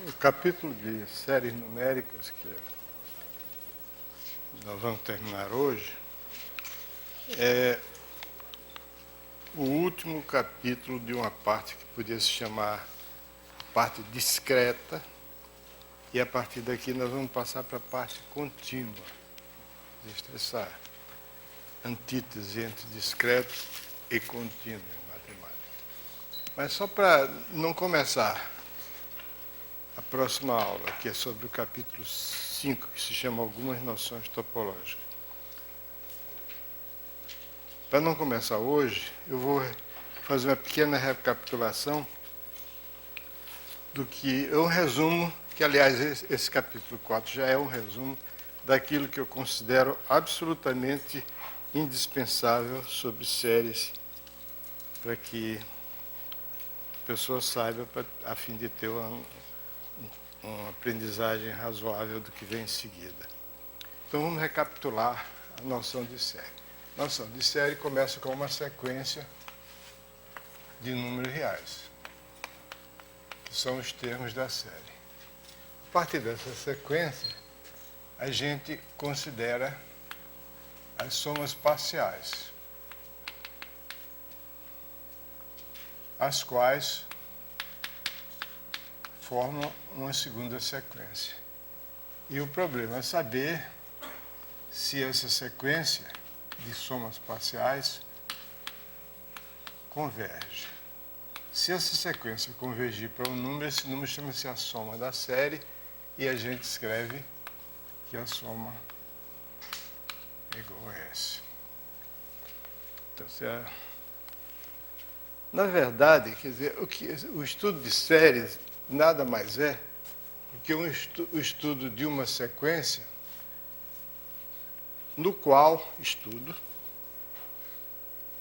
O capítulo de séries numéricas que nós vamos terminar hoje é o último capítulo de uma parte que podia se chamar parte discreta, e a partir daqui nós vamos passar para a parte contínua. Existe essa antítese entre discreto e contínuo em matemática. Mas só para não começar a próxima aula, que é sobre o capítulo 5, que se chama Algumas Noções Topológicas. Para não começar hoje, eu vou fazer uma pequena recapitulação do que é um resumo, que aliás esse capítulo 4 já é um resumo daquilo que eu considero absolutamente indispensável sobre séries, para que a pessoa saiba, a fim de ter uma aprendizagem razoável do que vem em seguida. Então vamos recapitular a noção de série. A noção de série começa com uma sequência de números reais, que são os termos da série. A partir dessa sequência, a gente considera as somas parciais, as quais formam uma segunda sequência. E o problema é saber se essa sequência de somas parciais converge. Se essa sequência convergir para um número, esse número chama-se a soma da série, e a gente escreve que a soma é igual a S. Então, na verdade, quer dizer, o estudo de séries nada mais é do que o estudo de uma sequência no qual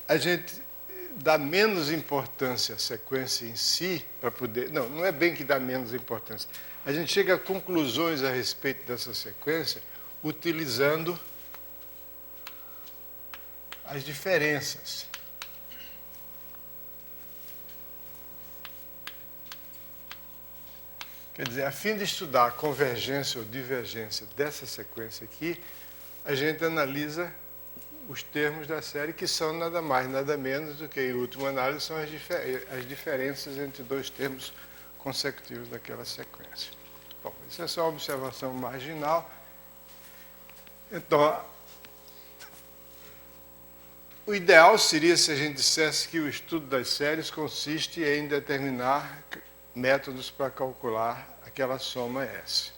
a gente dá menos importância à sequência em si, para poder... Não é bem que dá menos importância. A gente chega a conclusões a respeito dessa sequência utilizando as diferenças. Quer dizer, a fim de estudar a convergência ou divergência dessa sequência aqui, a gente analisa os termos da série, que são nada mais, nada menos do que, em última análise, são as diferenças entre dois termos consecutivos daquela sequência. Bom, isso é só uma observação marginal. Então, o ideal seria se a gente dissesse que o estudo das séries consiste em determinar métodos para calcular aquela soma S.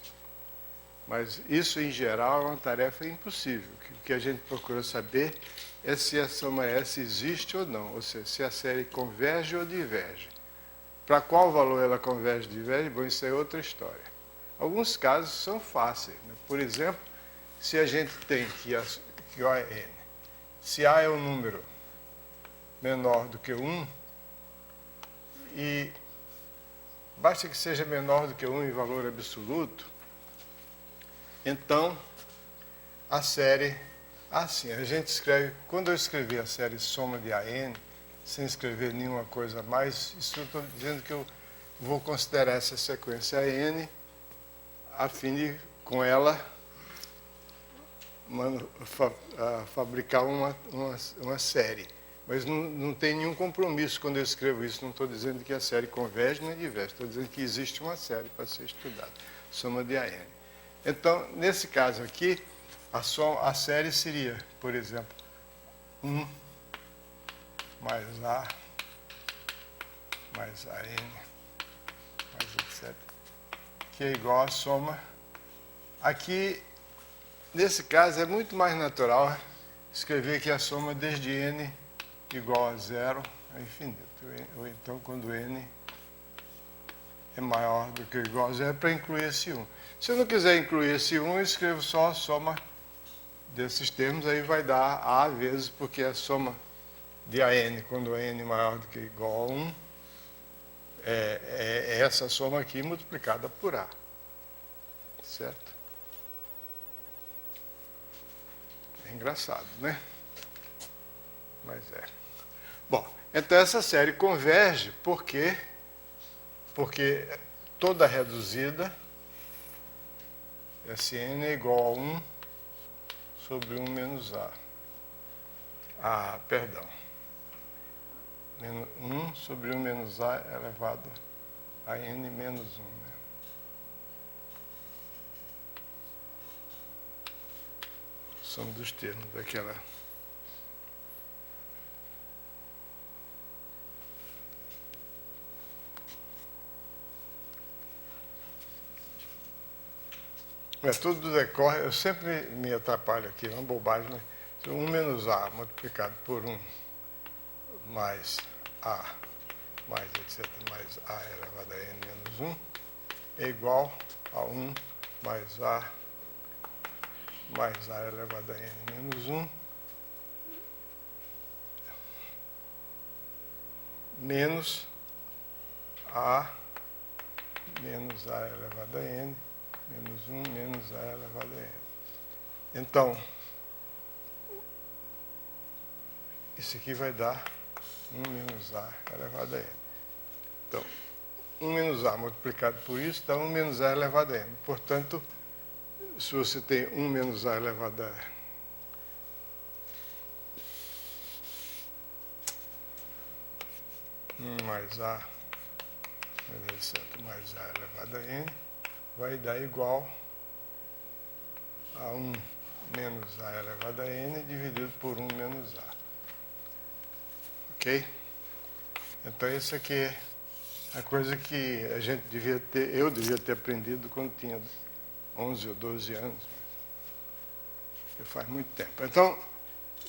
Mas isso, em geral, é uma tarefa impossível. O que a gente procura saber é se a soma S existe ou não, ou seja, se a série converge ou diverge. Para qual valor ela converge ou diverge? Bom, isso é outra história. Alguns casos são fáceis, né? Por exemplo, se a gente tem que O é N, se A é um número menor do que 1, e basta que seja menor do que 1 em valor absoluto, então a série, assim, a gente escreve, quando eu escrevi a série soma de AN, sem escrever nenhuma coisa a mais, isso eu estou dizendo que eu vou considerar essa sequência AN, a fim de, com ela, fabricar uma série. Mas não tem nenhum compromisso quando eu escrevo isso. Não estou dizendo que a série converge nem diverge. Estou dizendo que existe uma série para ser estudada. Soma de AN. Então, nesse caso aqui, a série seria, por exemplo, 1 mais A mais AN mais etc. Que é igual à soma. Aqui, nesse caso, é muito mais natural escrever que a soma desde N igual a 0 é infinito. Ou então, quando N é maior do que ou igual a 0, para incluir esse 1. Se eu não quiser incluir esse 1, eu escrevo só a soma desses termos, aí vai dar A vezes, porque a soma de AN, quando N é maior do que ou igual a 1, é essa soma aqui multiplicada por A. Certo? É engraçado, né? Mas é. Bom, então essa série converge porque toda reduzida, Sn é igual a 1 sobre 1 menos A. Perdão. 1 sobre 1 menos A elevado a n menos 1. Né? Soma dos termos daquela. Tudo decorre, eu sempre me atrapalho aqui, é uma bobagem, né? 1 menos A multiplicado por 1 mais A mais etc. mais A elevado a n menos 1 é igual a 1 mais A elevado a n menos 1 menos A menos A elevado a n menos 1 menos A elevado a n. Então, isso aqui vai dar 1 menos A elevado a n. Então, 1 menos A multiplicado por isso dá 1 menos A elevado a n. Portanto, se você tem 1 menos A elevado a 1 mais A mais A elevado a n, vai dar igual a 1 menos A elevado a n dividido por 1 menos A. Ok? Então, isso aqui é a coisa que a gente eu devia ter aprendido quando tinha 11 ou 12 anos. Porque faz muito tempo. Então,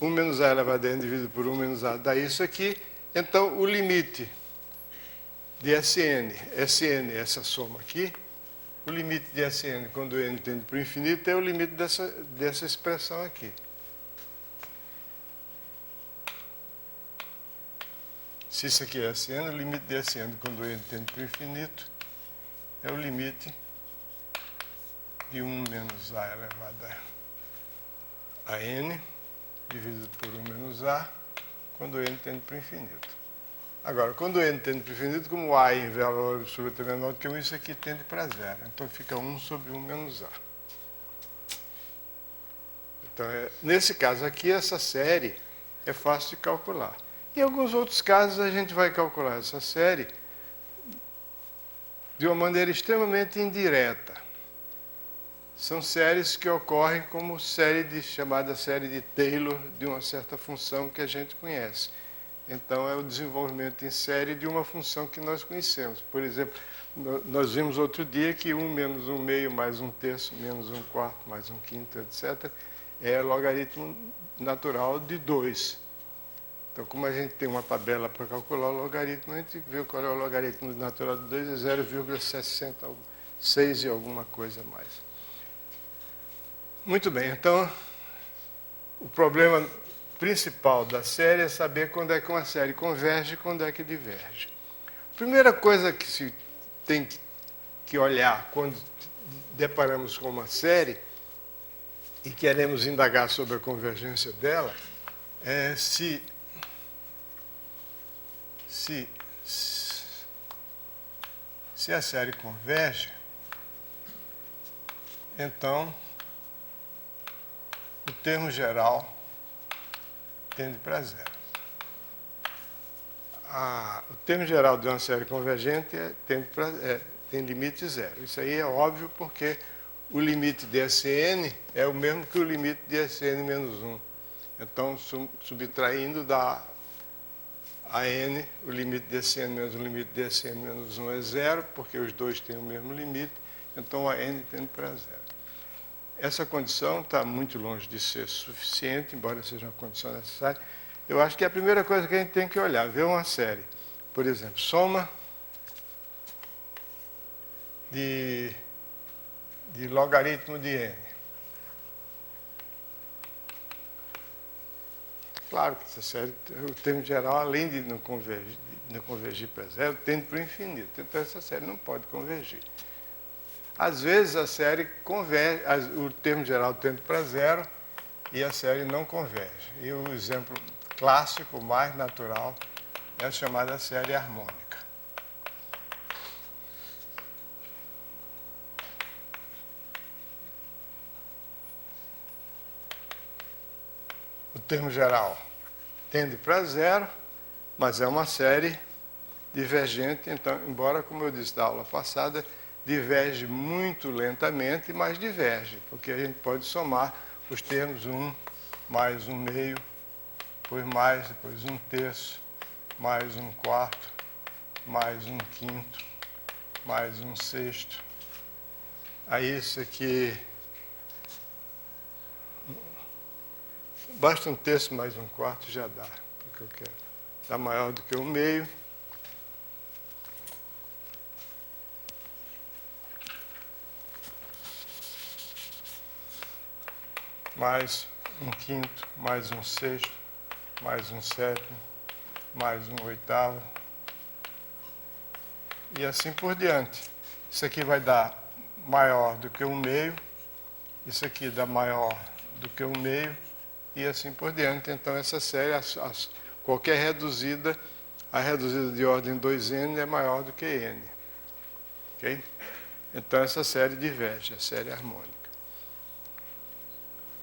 1 menos A elevado a n dividido por 1 menos A dá isso aqui. Então, o limite de Sn, essa soma aqui, o limite de Sn quando n tende para o infinito é o limite dessa expressão aqui. Se isso aqui é Sn, o limite de Sn quando n tende para o infinito é o limite de 1 menos A elevado a n dividido por 1 menos A quando n tende para o infinito. Agora, quando n tende para o infinito, como A em valor absoluto é menor do que 1, isso aqui tende para zero. Então, fica 1 sobre 1 menos A. Então, nesse caso aqui, essa série é fácil de calcular. Em alguns outros casos, a gente vai calcular essa série de uma maneira extremamente indireta. São séries que ocorrem como chamada série de Taylor de uma certa função que a gente conhece. Então, é o desenvolvimento em série de uma função que nós conhecemos. Por exemplo, nós vimos outro dia que 1 menos 1 meio mais 1 terço menos 1 quarto mais 1 quinto, etc., é logaritmo natural de 2. Então, como a gente tem uma tabela para calcular o logaritmo, a gente vê qual é o logaritmo natural de 2, é 0,66 e alguma coisa a mais. Muito bem, então, o problema principal da série é saber quando é que uma série converge e quando é que diverge. A primeira coisa que se tem que olhar quando deparamos com uma série e queremos indagar sobre a convergência dela é se a série converge, então o termo geral tende para zero. O termo geral de uma série convergente tem limite zero. Isso aí é óbvio porque o limite de Sn é o mesmo que o limite de Sn menos 1. Então, subtraindo dá a n, o limite de Sn menos o limite de Sn menos 1 é zero, porque os dois têm o mesmo limite, então a n tende para zero. Essa condição está muito longe de ser suficiente, embora seja uma condição necessária. Eu acho que é a primeira coisa que a gente tem que olhar, ver uma série. Por exemplo, soma de logaritmo de n. Claro que essa série, o termo geral, além de não convergir para zero, tende para o infinito. Então, essa série não pode convergir. Às vezes, a série converge, o termo geral tende para zero e a série não converge. E o exemplo clássico, mais natural, é a chamada série harmônica. termo geral tende para zero, mas é uma série divergente, então, embora, como eu disse da aula passada, diverge muito lentamente, mas diverge, porque a gente pode somar os termos 1 mais 1 meio, depois mais, depois 1 terço, mais 1 quarto, mais 1 quinto, mais 1 sexto. Aí isso aqui, basta 1 terço mais 1 quarto já dá, porque eu quero. Dá maior do que 1 meio. Mais 1 quinto, mais 1 sexto, mais 1 sétimo, mais 1 oitavo. E assim por diante. Isso aqui vai dar maior do que 1 meio, isso aqui dá maior do que 1 meio, e assim por diante. Então essa série, qualquer reduzida, a reduzida de ordem 2n é maior do que n. Ok? Então essa série diverge, a série harmônica.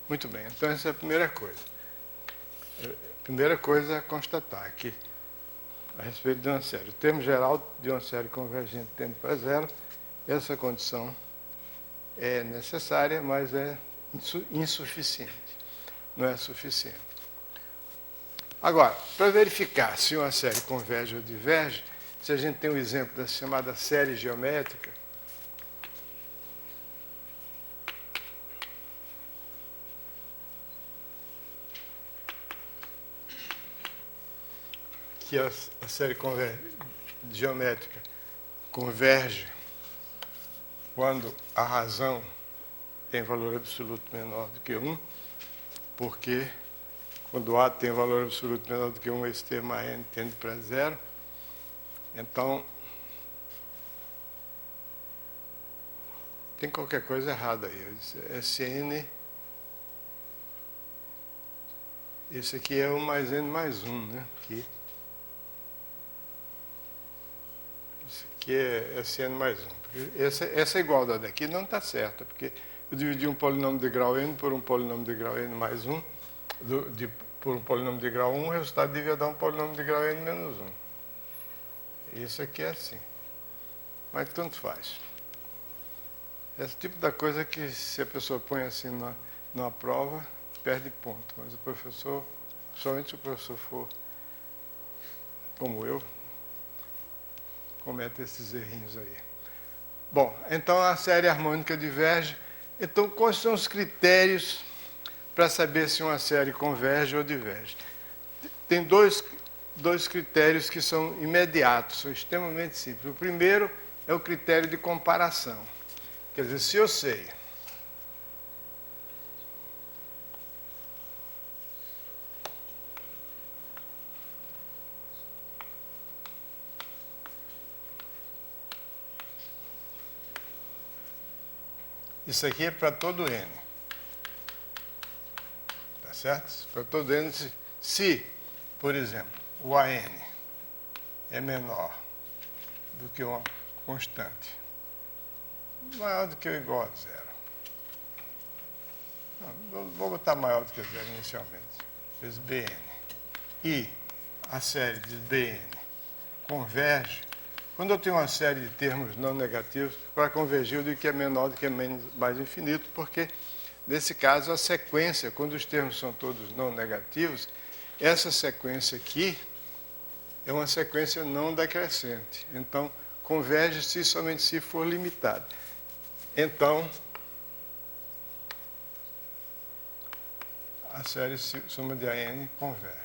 Muito bem, então essa é a primeira coisa. A primeira coisa é constatar que, a respeito de uma série, o termo geral de uma série convergente tende para zero, essa condição é necessária, mas é insuficiente, não é suficiente. Agora, para verificar se uma série converge ou diverge, se a gente tem um exemplo da chamada série geométrica, que a série geométrica converge quando a razão tem valor absoluto menor do que 1, porque quando A tem valor absoluto menor do que 1, esse termo AN tende para zero. Então, tem qualquer coisa errada aí. Eu disse, SN, esse aqui é 1 mais N mais 1, né? Aqui. Esse aqui é SN mais 1. Porque essa igualdade aqui não está certa, porque eu dividi um polinômio de grau N por um polinômio de grau N mais 1, por um polinômio de grau 1, o resultado devia dar um polinômio de grau N menos 1. Isso aqui é assim. Mas tanto faz. Esse tipo da coisa que, se a pessoa põe assim numa prova, perde ponto. Mas o professor, principalmente se o professor for como eu, comete esses errinhos aí. Bom, então a série harmônica diverge. Então, quais são os critérios para saber se uma série converge ou diverge? Tem dois critérios que são imediatos, são extremamente simples. O primeiro é o critério de comparação. Quer dizer, se eu sei isso aqui é para todo n, tá certo? Para todo n, se, por exemplo, o AN é menor do que uma constante, maior do que ou igual a zero. Não, vou botar maior do que zero inicialmente, vezes Bn. E a série de Bn converge. Quando eu tenho uma série de termos não negativos, para convergir eu digo que é menor do que mais infinito, porque, nesse caso, a sequência, quando os termos são todos não negativos, essa sequência aqui é uma sequência não decrescente. Então, converge se somente se for limitada. Então, a série soma de AN converge.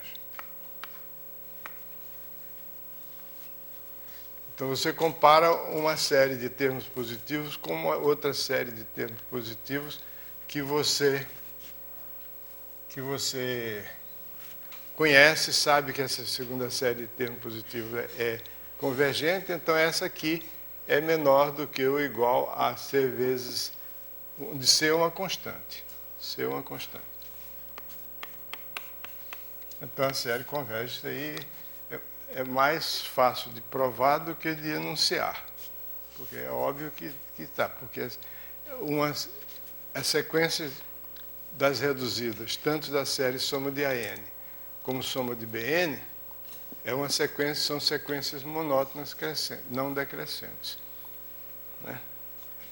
Então, você compara uma série de termos positivos com uma outra série de termos positivos que você conhece, sabe que essa segunda série de termos positivos é convergente, então essa aqui é menor do que ou igual a C vezes, de ser uma constante. Ser uma constante. Então a série converge, isso aí é mais fácil de provar do que de enunciar. Porque é óbvio que está. Porque as sequências das reduzidas, tanto da série soma de AN como soma de BN, são sequências monótonas crescentes, não decrescentes. Né?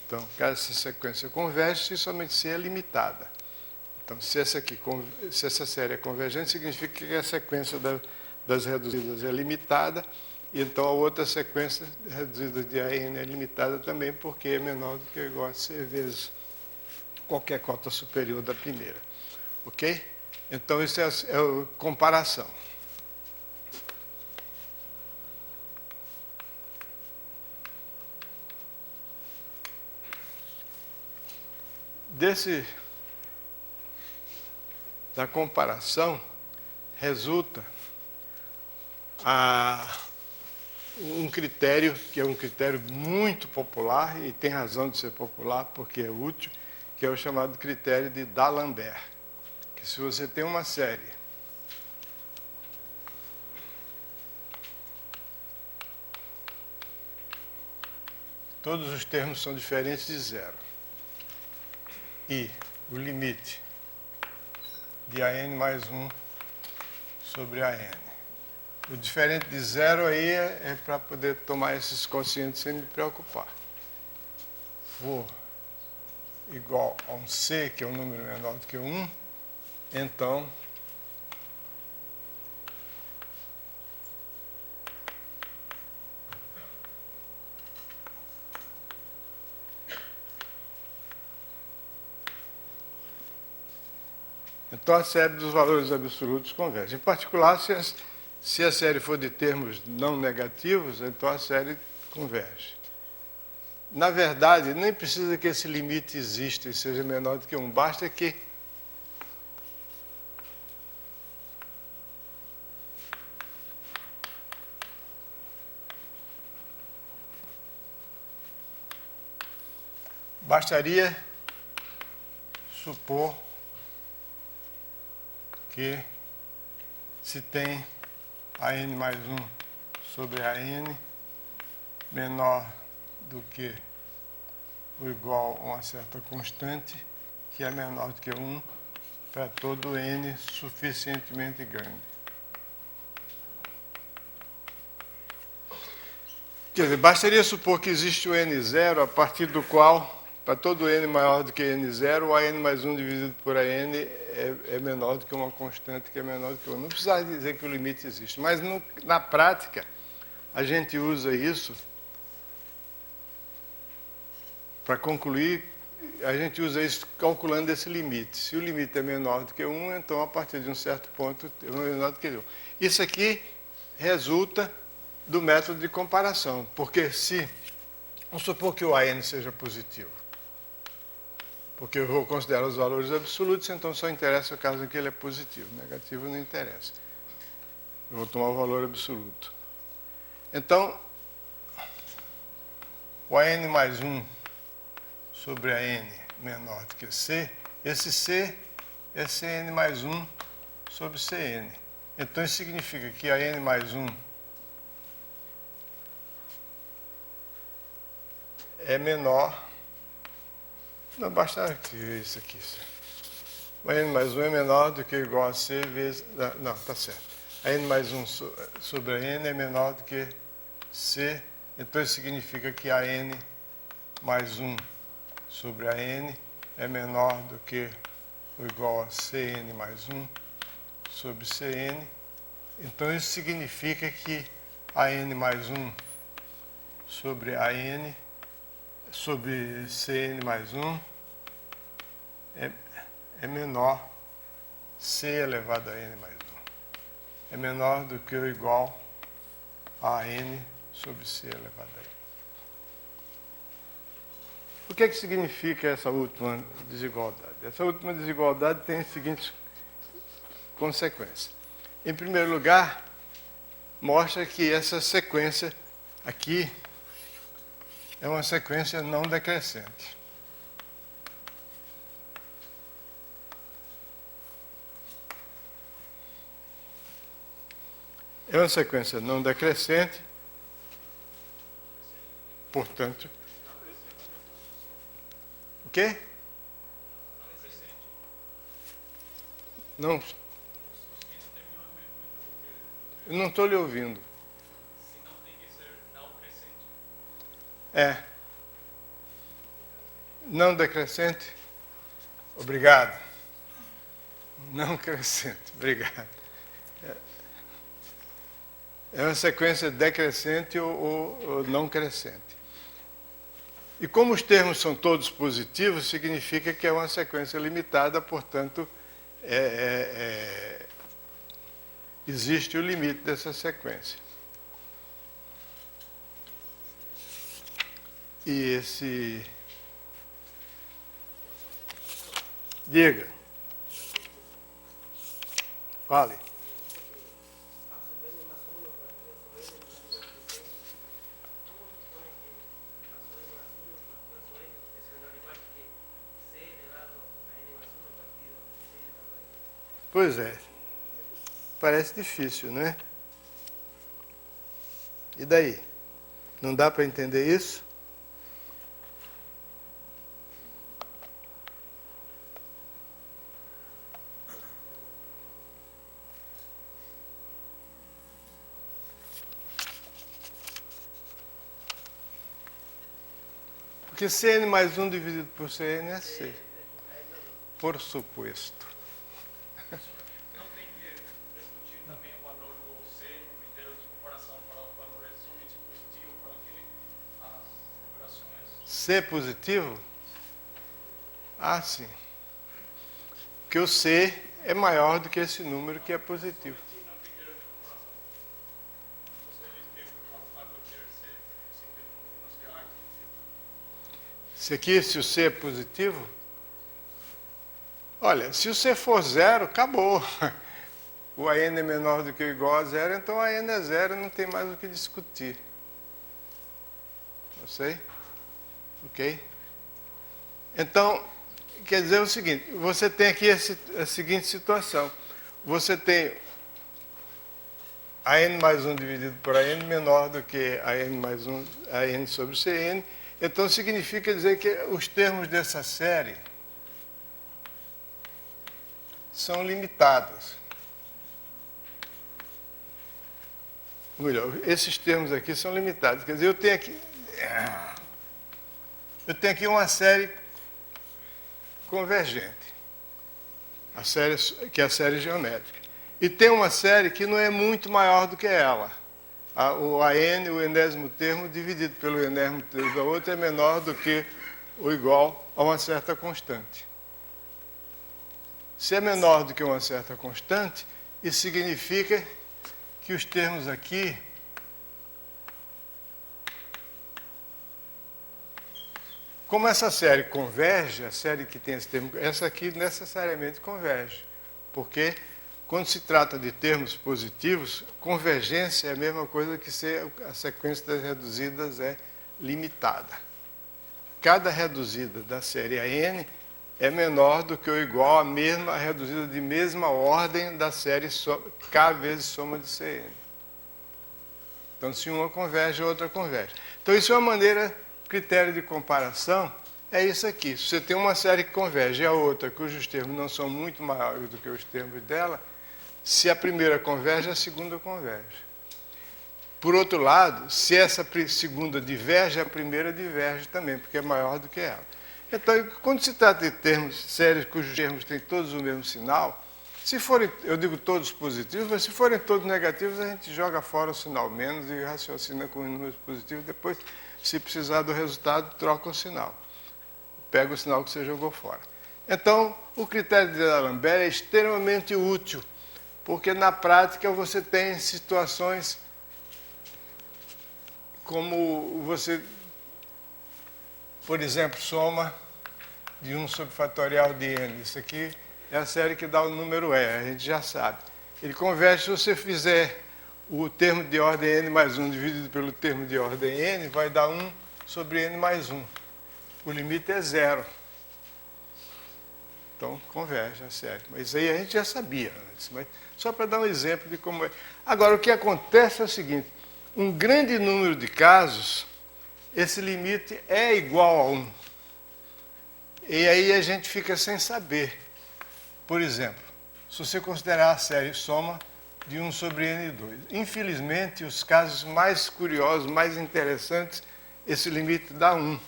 Então, caso essa sequência converge, se somente se é limitada. Então, se essa série é convergente, significa que a sequência das reduzidas é limitada, e então a outra sequência reduzida de AN é limitada também, porque é menor do que ou igual a C vezes qualquer cota superior da primeira. Ok? Então, isso é a comparação. Da comparação resulta um critério que é um critério muito popular, e tem razão de ser popular porque é útil, que é o chamado critério de D'Alembert. Que se você tem uma série todos os termos são diferentes de zero, e o limite de AN mais 1 sobre AN. O diferente de zero aí é para poder tomar esses quocientes sem me preocupar. For igual a um C, que é um número menor do que 1, então a série dos valores absolutos converge. Em particular, se a série for de termos não negativos, então a série converge. Na verdade, nem precisa que esse limite exista e seja menor do que 1. Basta que bastaria supor que se tem AN mais 1 sobre AN menor do que ou igual a uma certa constante, que é menor do que 1, para todo N suficientemente grande. Quer dizer, bastaria supor que existe o N0, a partir do qual, para todo N maior do que N0, o AN mais 1 dividido por AN é menor do que uma constante que é menor do que 1. Não precisa dizer que o limite existe, mas na prática, a gente usa isso para concluir, a gente usa isso calculando esse limite. Se o limite é menor do que 1, então a partir de um certo ponto é menor do que 1. Isso aqui resulta do método de comparação, porque vamos supor que o AN seja positivo, porque eu vou considerar os valores absolutos, então só interessa o caso em que ele é positivo, negativo não interessa. Eu vou tomar o valor absoluto. Então, o AN mais 1 sobre AN menor do que C, esse C é CN mais 1 sobre CN. Então, isso significa que AN mais 1 é menor. Não, basta isso aqui. O AN mais 1 é menor do que ou igual a C vezes... Não, está certo. AN mais 1 sobre AN é menor do que C. Então, isso significa que AN mais 1 sobre AN é menor do que ou igual a CN mais 1 sobre CN. Então, isso significa que AN mais 1 sobre AN sobre CN mais 1 é menor C elevado a N mais 1. É menor do que ou igual a N sobre C elevado a N. O que é que significa essa última desigualdade? Essa última desigualdade tem as seguintes consequências. Em primeiro lugar, mostra que essa sequência aqui é uma sequência não decrescente. É uma sequência não decrescente, portanto... O quê? Não, eu não estou lhe ouvindo. Se não tem que ser não crescente. É. Não decrescente? Obrigado. Não crescente, obrigado. É uma sequência decrescente ou não crescente. E como os termos são todos positivos, significa que é uma sequência limitada, portanto, existe o limite dessa sequência. E esse... Diga. Fale. Pois é. Parece difícil, né? E daí? Não dá para entender isso? Porque Cn mais 1 dividido por Cn é C. Por suposto. Não tem que discutir também o valor do C no critério de comparação para o valor somente positivo para que as operações... C positivo? Ah, sim. Porque o C é maior do que esse número que é positivo. Se o C é positivo, olha, se o C for zero, acabou. O AN é menor do que ou igual a zero, então a AN é zero, não tem mais o que discutir. Não sei? Ok? Então, quer dizer o seguinte, você tem aqui a seguinte situação. Você tem AN mais 1 dividido por AN menor do que AN mais 1, AN sobre CN. Então, significa dizer que os termos dessa série são limitados. Ou melhor, esses termos aqui são limitados. Quer dizer, eu tenho aqui uma série convergente, que é a série geométrica. E tem uma série que não é muito maior do que ela. O AN, o enésimo termo, dividido pelo enésimo termo da outra, é menor do que ou igual a uma certa constante. Se é menor do que uma certa constante, isso significa que os termos aqui como essa série converge, a série que tem esse termo, essa aqui necessariamente converge. Porque quando se trata de termos positivos, convergência é a mesma coisa que se a sequência das reduzidas é limitada. Cada reduzida da série AN é menor do que ou igual à mesma reduzida de mesma ordem da série K vezes soma de CN. Então, se uma converge, a outra converge. Então, isso é uma maneira, critério de comparação, é isso aqui. Se você tem uma série que converge e a outra, cujos termos não são muito maiores do que os termos dela, se a primeira converge, a segunda converge. Por outro lado, se essa segunda diverge, a primeira diverge também, porque é maior do que ela. Então, quando se trata de termos, séries cujos termos têm todos o mesmo sinal, se forem, eu digo todos positivos, mas se forem todos negativos, a gente joga fora o sinal menos e raciocina com os números positivos. Depois, se precisar do resultado, troca o sinal. Pega o sinal que você jogou fora. Então, o critério de D'Alembert é extremamente útil, porque na prática você tem situações como você, por exemplo, soma de 1 sobre fatorial de n. Isso aqui é a série que dá o número E, a gente já sabe. Ele converge se você fizer o termo de ordem n mais 1 dividido pelo termo de ordem n, vai dar 1 sobre n mais 1. O limite é zero. Então, converge a série. Mas isso aí a gente já sabia antes, mas só para dar um exemplo de como é. Agora, o que acontece é o seguinte, um grande número de casos, esse limite é igual a 1. E aí a gente fica sem saber. Por exemplo, se você considerar a série soma de 1 sobre N2. Infelizmente, os casos mais curiosos, mais interessantes, esse limite dá 1.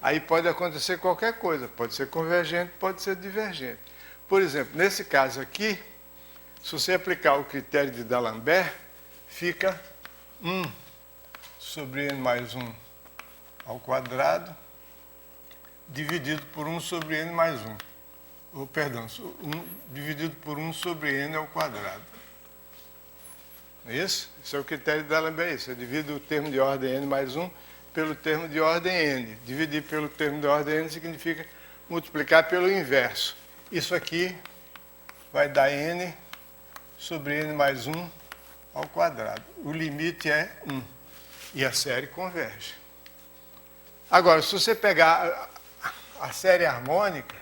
Aí pode acontecer qualquer coisa, pode ser convergente, pode ser divergente. Por exemplo, nesse caso aqui, se você aplicar o critério de D'Alembert, fica 1 sobre N mais 1 ao quadrado, dividido por 1 sobre N mais 1. Ou, perdão, dividido por 1 sobre N ao quadrado. Isso? Esse é o critério de D'Alembert. Você divide o termo de ordem N mais 1 pelo termo de ordem N. Dividir pelo termo de ordem N significa multiplicar pelo inverso. Isso aqui vai dar N sobre N mais 1 ao quadrado. O limite é 1. E a série converge. Agora, se você pegar a série harmônica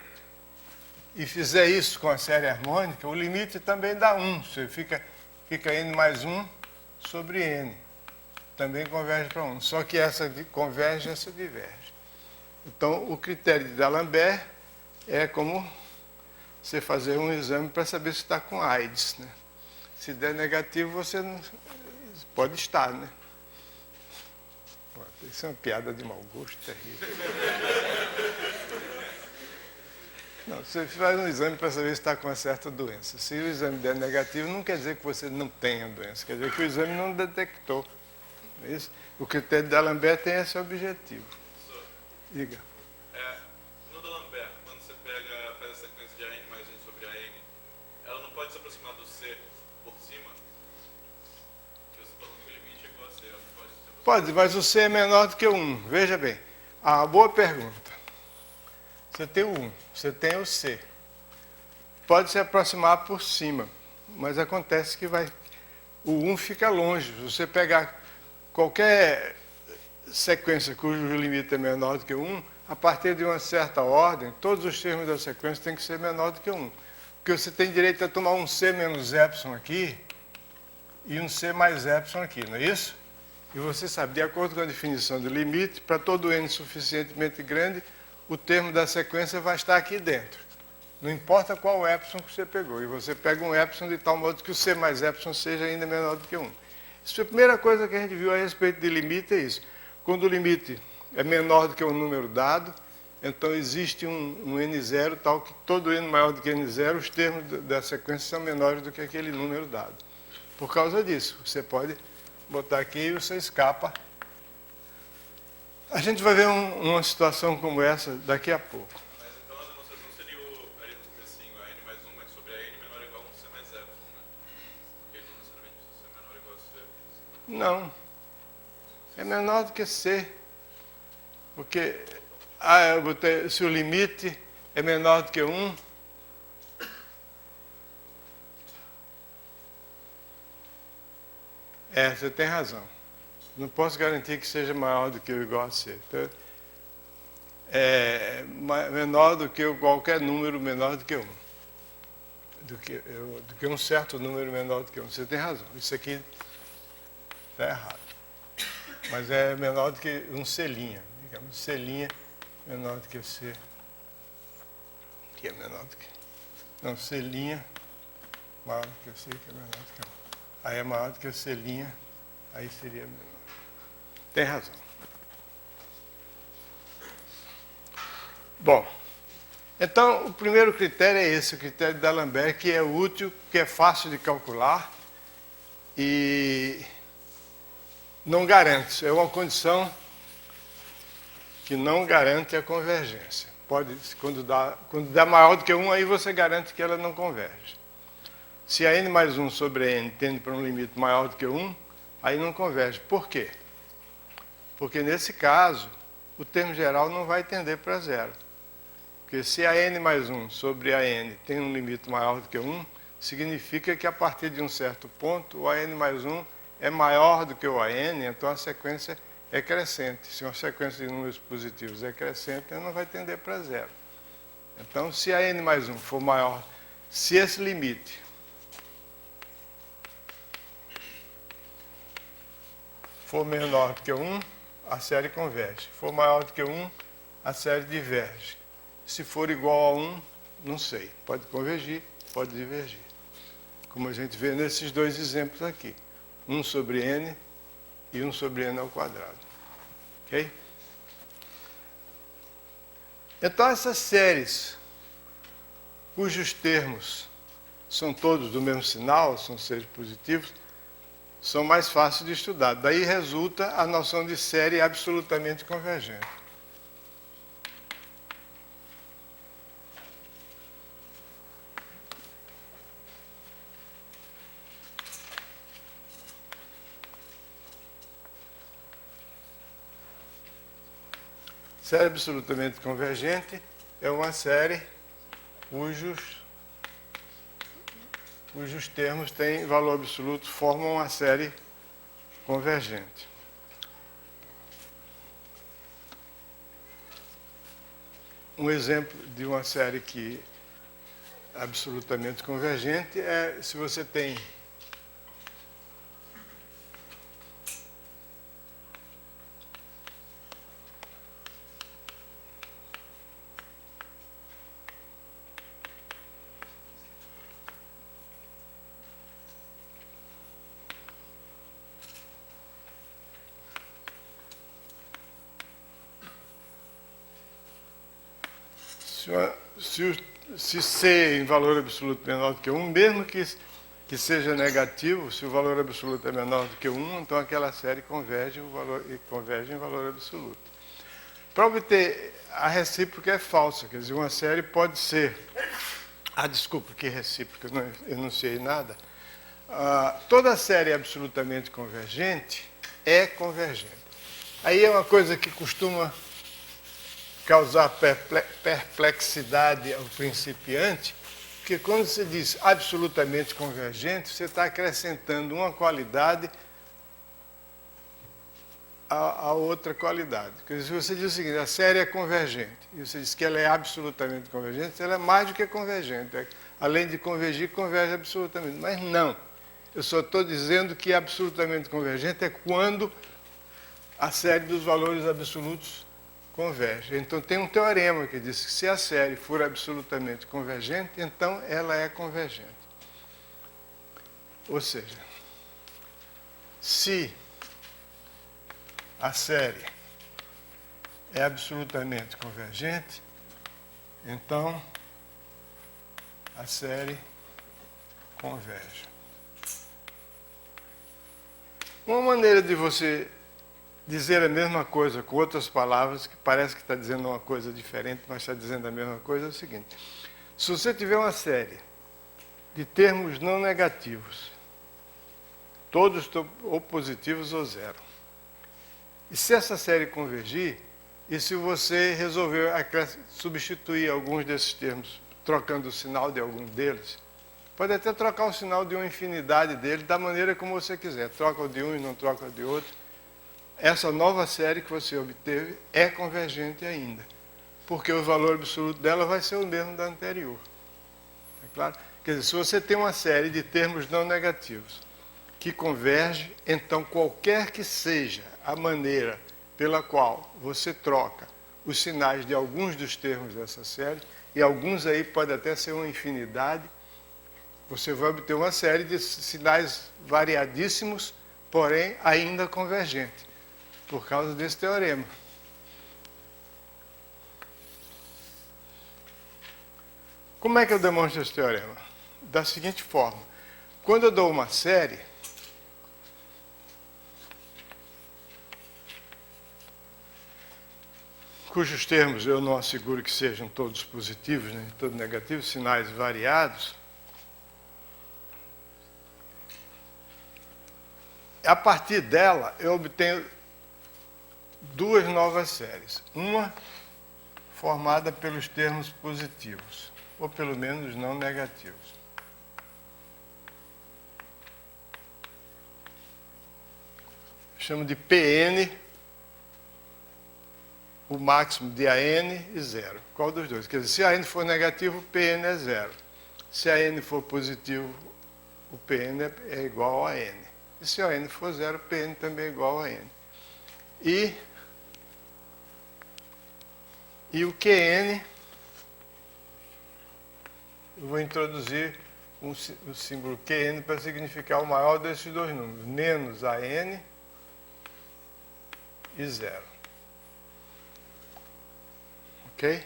e fizer isso com a série harmônica, o limite também dá 1. Você fica N mais 1 sobre N. Também converge para 1. Só que essa converge e essa diverge. Então, o critério de D'Alembert é como você fazer um exame para saber se está com AIDS, né? Se der negativo, você não pode estar, né? Isso é uma piada de mau gosto terrível. Não, você faz um exame para saber se está com uma certa doença. Se o exame der negativo, não quer dizer que você não tenha doença, quer dizer que o exame não detectou. Isso? O critério de D'Alembert tem esse objetivo. Professor, Diga. no D'Alembert, quando você faz a sequência de AN mais 1 sobre AN, ela não pode se aproximar do C por cima? Porque você falou que o limite é igual a C, ela não pode se aproximar. Pode, mas o C é menor do que o 1. Veja bem. Boa pergunta. Você tem o 1, você tem o C. Pode se aproximar por cima, mas acontece que o 1 fica longe. Se você pegar qualquer sequência cujo limite é menor do que 1, a partir de uma certa ordem, todos os termos da sequência têm que ser menor do que 1. Porque você tem direito a tomar um C menos epsilon aqui e um C mais epsilon aqui, não é isso? E você sabe, de acordo com a definição do limite, para todo n suficientemente grande, o termo da sequência vai estar aqui dentro. Não importa qual epsilon que você pegou. E você pega um epsilon de tal modo que o C mais epsilon seja ainda menor do que 1. Isso é a primeira coisa que a gente viu a respeito de limite, é isso. Quando o limite é menor do que um número dado, então existe um n0 tal que todo n maior do que n0, os termos da sequência são menores do que aquele número dado. Por causa disso, você pode botar aqui e você escapa. A gente vai ver uma situação como essa daqui a pouco. Mas então a demonstração seria ali no comecinho, a N mais 1 mais sobre a N menor ou igual a 1 C mais epsilon, né? Porque ele não necessariamente precisa ser menor ou igual a C. Não. É menor do que C. Porque se o limite é menor do que 1, você tem razão. Não posso garantir que seja maior do que ou igual a C. Então, é menor do que qualquer número menor do que 1. Do que um certo número menor do que 1. Você tem razão. Isso aqui está errado. Mas é menor do que um C'. Digamos, C' menor do que C. Que é menor do que... Não, C' maior do que C, que é menor do que 1. Aí é maior do que C', aí seria menor. Tem razão. Bom, então o primeiro critério é esse, o critério de D'Alembert, que é útil, que é fácil de calcular e não garante. É uma condição que não garante a convergência. Quando dá maior do que 1, aí você garante que ela não converge. Se a n mais 1 sobre n tende para um limite maior do que 1, aí não converge. Por quê? Porque, nesse caso, o termo geral não vai tender para zero. Porque se a n mais 1 sobre a n tem um limite maior do que 1, significa que, a partir de um certo ponto, o a n mais 1 é maior do que o a n, então a sequência é crescente. Se uma sequência de números positivos é crescente, ela não vai tender para zero. Então, se a n mais 1 for maior, se esse limite for menor do que 1, a série converge. Se for maior do que 1, a série diverge. Se for igual a 1, não sei. Pode convergir, pode divergir. Como a gente vê nesses dois exemplos aqui. Um sobre n e um sobre n ao quadrado. Ok? Então, essas séries cujos termos são todos do mesmo sinal, são séries positivos, são mais fáceis de estudar. Daí resulta a noção de série absolutamente convergente. Série absolutamente convergente é uma série cujos termos têm valor absoluto, formam uma série convergente. Um exemplo de uma série que é absolutamente convergente é se você tem se C em valor absoluto menor do que 1, mesmo que seja negativo, se o valor absoluto é menor do que 1, então aquela série converge em valor absoluto. Para obter a recíproca é falsa, quer dizer, uma série pode ser... desculpa, que recíproca, eu não enunciei nada. Toda série absolutamente convergente é convergente. Aí é uma coisa que costuma causar perplexidade ao principiante, porque quando você diz absolutamente convergente, você está acrescentando uma qualidade a outra qualidade. Quer dizer, se você diz o seguinte, a série é convergente, e você diz que ela é absolutamente convergente, ela é mais do que convergente. Além de convergir, converge absolutamente. Mas não. Eu só estou dizendo que absolutamente convergente é quando a série dos valores absolutos converge. Então tem um teorema que diz que se a série for absolutamente convergente, então ela é convergente. Ou seja, se a série é absolutamente convergente, então a série converge. Uma maneira de você dizer a mesma coisa com outras palavras, que parece que está dizendo uma coisa diferente, mas está dizendo a mesma coisa, é o seguinte. Se você tiver uma série de termos não negativos, todos ou positivos ou zero, e se essa série convergir, e se você resolver substituir alguns desses termos, trocando o sinal de algum deles, pode até trocar o sinal de uma infinidade deles, da maneira como você quiser. Troca o de um e não troca o de outro. Essa nova série que você obteve é convergente ainda, porque o valor absoluto dela vai ser o mesmo da anterior. É claro? Quer dizer, se você tem uma série de termos não negativos que converge, então qualquer que seja a maneira pela qual você troca os sinais de alguns dos termos dessa série, e alguns aí pode até ser uma infinidade, você vai obter uma série de sinais variadíssimos, porém ainda convergente, por causa desse teorema. Como é que eu demonstro esse teorema? Da seguinte forma. Quando eu dou uma série, cujos termos eu não asseguro que sejam todos positivos, nem todos negativos, sinais variados, a partir dela eu obtenho duas novas séries. Uma formada pelos termos positivos, ou pelo menos não negativos. Chamo de Pn, o máximo de AN e zero. Qual dos dois? Quer dizer, se a N for negativo, o Pn é zero. Se a N for positivo, o Pn é igual a N. E se a N for zero, o Pn também é igual a N. E o Qn, eu vou introduzir o símbolo Qn para significar o maior desses dois números, menos AN e 0. Ok?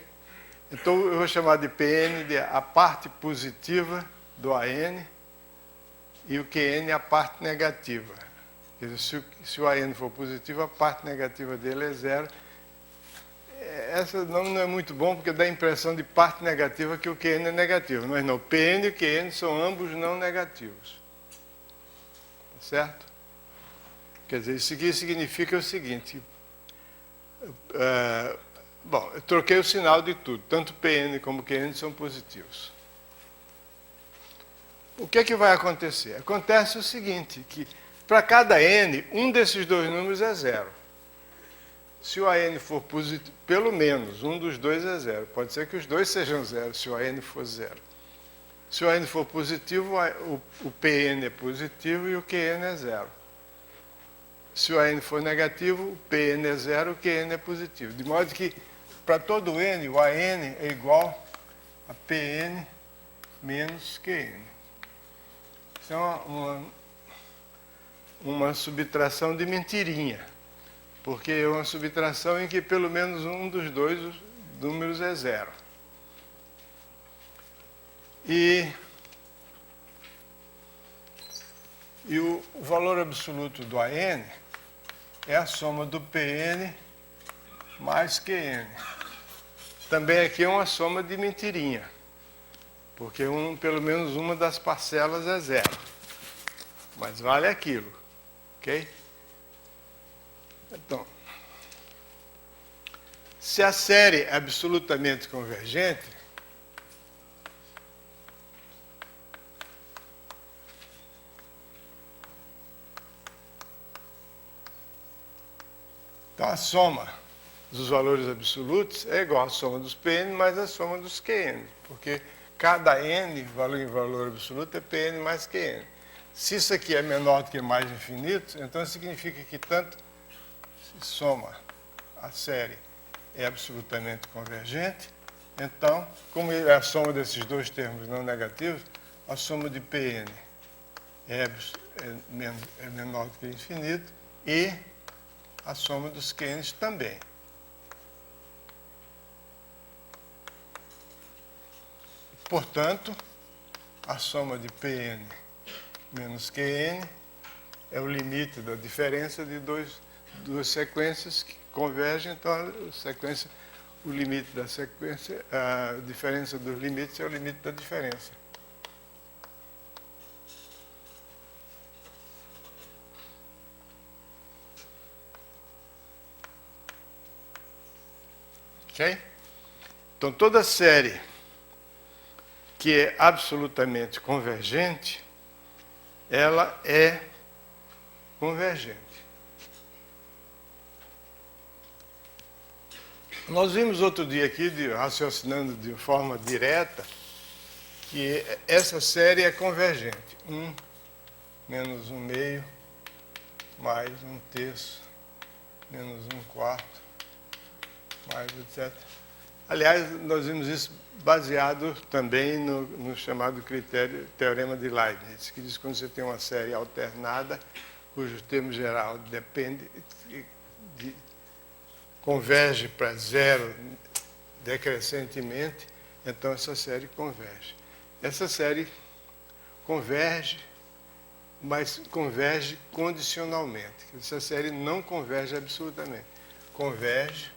Então eu vou chamar de Pn de a parte positiva do AN e o Qn a parte negativa. Quer dizer, se o AN for positivo, a parte negativa dele é 0. Essa não é muito bom porque dá a impressão de parte negativa que o Qn é negativo. Mas não, Pn e Qn são ambos não negativos. Tá certo? Quer dizer, isso aqui significa o seguinte. Bom, eu troquei o sinal de tudo. Tanto Pn como Qn são positivos. O que é que vai acontecer? Acontece o seguinte, que para cada n, um desses dois números é 0. Se o AN for positivo, pelo menos um dos dois é 0. Pode ser que os dois sejam 0, se o AN for 0. Se o AN for positivo, o PN é positivo e o QN é 0. Se o AN for negativo, o PN é 0 e o QN é positivo. De modo que, para todo N, o AN é igual a PN menos QN. Isso é uma subtração de mentirinha. Porque é uma subtração em que pelo menos um dos dois números é 0. E o valor absoluto do AN é a soma do PN mais QN. Também aqui é uma soma de mentirinha. Porque pelo menos uma das parcelas é 0. Mas vale aquilo. Ok? Então, se a série é absolutamente convergente, então a soma dos valores absolutos é igual à soma dos Pn mais a soma dos Qn, porque cada n, valor em valor absoluto, é Pn mais Qn. Se isso aqui é menor do que mais infinito, então significa que tanto soma a série é absolutamente convergente, então, como é a soma desses dois termos não negativos, a soma de Pn é menor do que infinito e a soma dos Qns também. Portanto, a soma de Pn menos Qn é o limite da diferença de duas sequências que convergem, então o limite da sequência, a diferença dos limites é o limite da diferença. Ok? Então toda série que é absolutamente convergente, ela é convergente. Nós vimos outro dia aqui, raciocinando de forma direta, que essa série é convergente. 1 menos 1 meio, mais 1 terço, menos 1 quarto, mais etc. Aliás, nós vimos isso baseado também no chamado teorema de Leibniz, que diz que quando você tem uma série alternada, cujo termo geral converge para 0 decrescentemente, então essa série converge. Essa série converge, mas converge condicionalmente. Essa série não converge absolutamente. Converge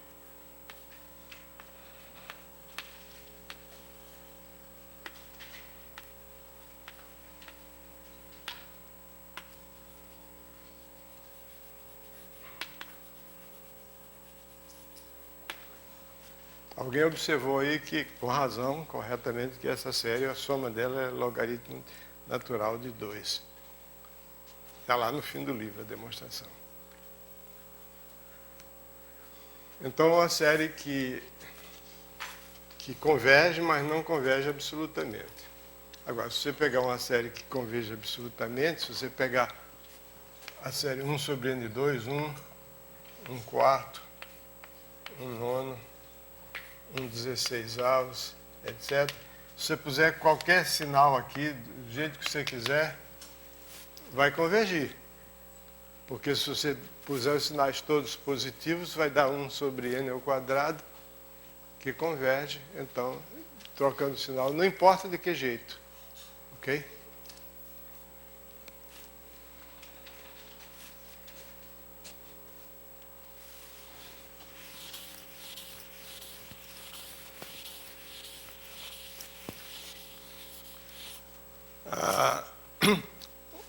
Alguém observou aí que, com razão, corretamente, que essa série, a soma dela é logaritmo natural de 2. Está lá no fim do livro, a demonstração. Então, é uma série que converge, mas não converge absolutamente. Agora, se você pegar uma série que converge absolutamente, se você pegar a série 1 sobre n2, 1 quarto, 1 nono, 1 16avos, etc. Se você puser qualquer sinal aqui, do jeito que você quiser, vai convergir. Porque se você puser os sinais todos positivos, vai dar 1 sobre n ao quadrado, que converge. Então, trocando o sinal, não importa de que jeito. Ok?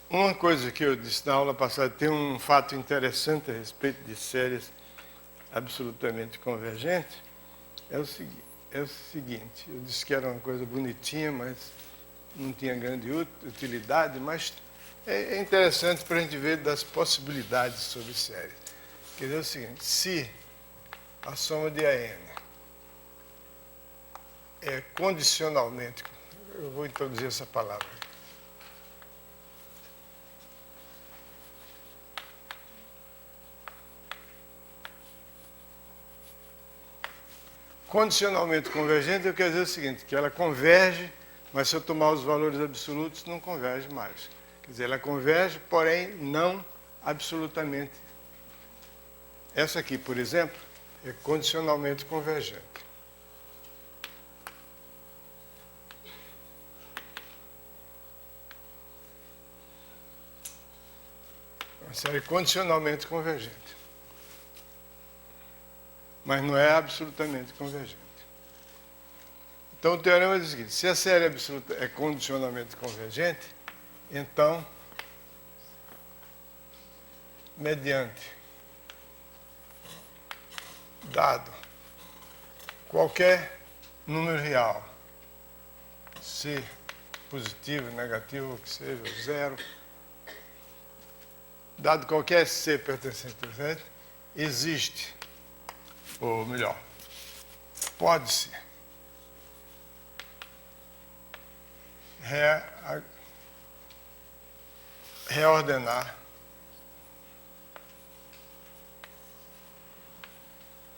Uma coisa que eu disse na aula passada, tem um fato interessante a respeito de séries absolutamente convergentes, é o seguinte, eu disse que era uma coisa bonitinha, mas não tinha grande utilidade, mas é interessante para a gente ver das possibilidades sobre séries. Quer dizer o seguinte, se a soma de AN é condicionalmente, eu vou introduzir essa palavra, condicionalmente convergente, eu quero dizer o seguinte, que ela converge, mas se eu tomar os valores absolutos, não converge mais. Quer dizer, ela converge, porém não absolutamente. Essa aqui, por exemplo, é condicionalmente convergente. Uma série condicionalmente convergente. Mas não é absolutamente convergente. Então, o teorema diz o seguinte, se a série absoluta é condicionalmente convergente, então, mediante dado qualquer número real, se positivo, negativo, o que seja, zero, dado qualquer C pertencente a Z, existe, ou melhor, pode-se reordenar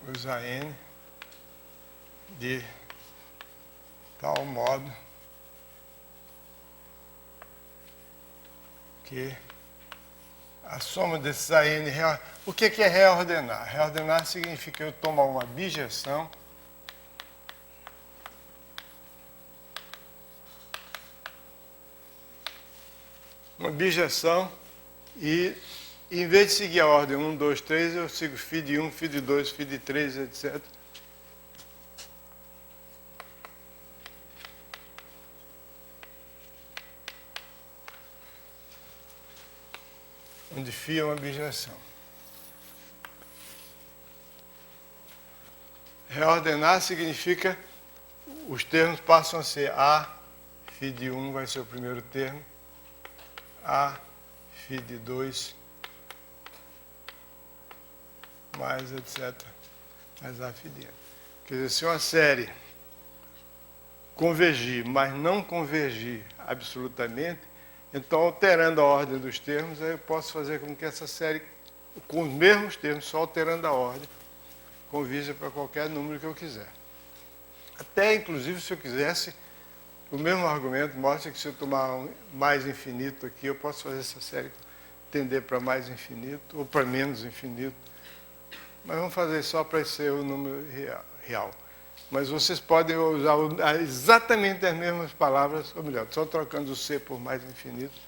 os AN de tal modo que a soma desses AN... O que é reordenar? Reordenar significa eu tomar uma bijeção e, em vez de seguir a ordem 1, 2, 3, eu sigo φ de 1, φ de 2, φ de 3, etc. Onde φ é uma bijeção. Reordenar significa os termos passam a ser A, φ de 1 vai ser o primeiro termo, A, φ de 2, mais etc. Mais A, φ de n. Quer dizer, se uma série convergir, mas não convergir absolutamente, então, alterando a ordem dos termos, eu posso fazer com que essa série, com os mesmos termos, só alterando a ordem, convirja para qualquer número que eu quiser. Até, inclusive, se eu quisesse, o mesmo argumento mostra que se eu tomar um mais infinito aqui, eu posso fazer essa série tender para mais infinito ou para menos infinito. Mas vamos fazer só para ser o número real. Mas vocês podem usar exatamente as mesmas palavras, ou melhor, só trocando o C por mais infinito,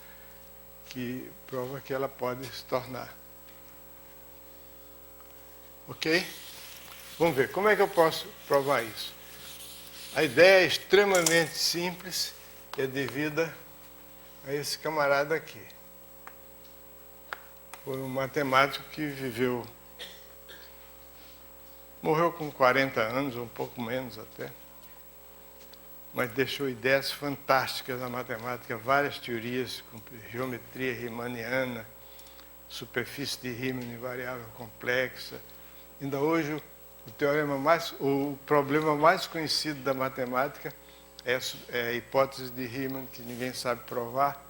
que prova que ela pode se tornar. Ok? Vamos ver, como é que eu posso provar isso? A ideia é extremamente simples e é devida a esse camarada aqui. Foi um matemático que morreu com 40 anos, ou um pouco menos até, mas deixou ideias fantásticas na matemática, várias teorias, com geometria riemanniana, superfície de Riemann invariável complexa. Ainda hoje, o problema mais conhecido da matemática é a hipótese de Riemann, que ninguém sabe provar,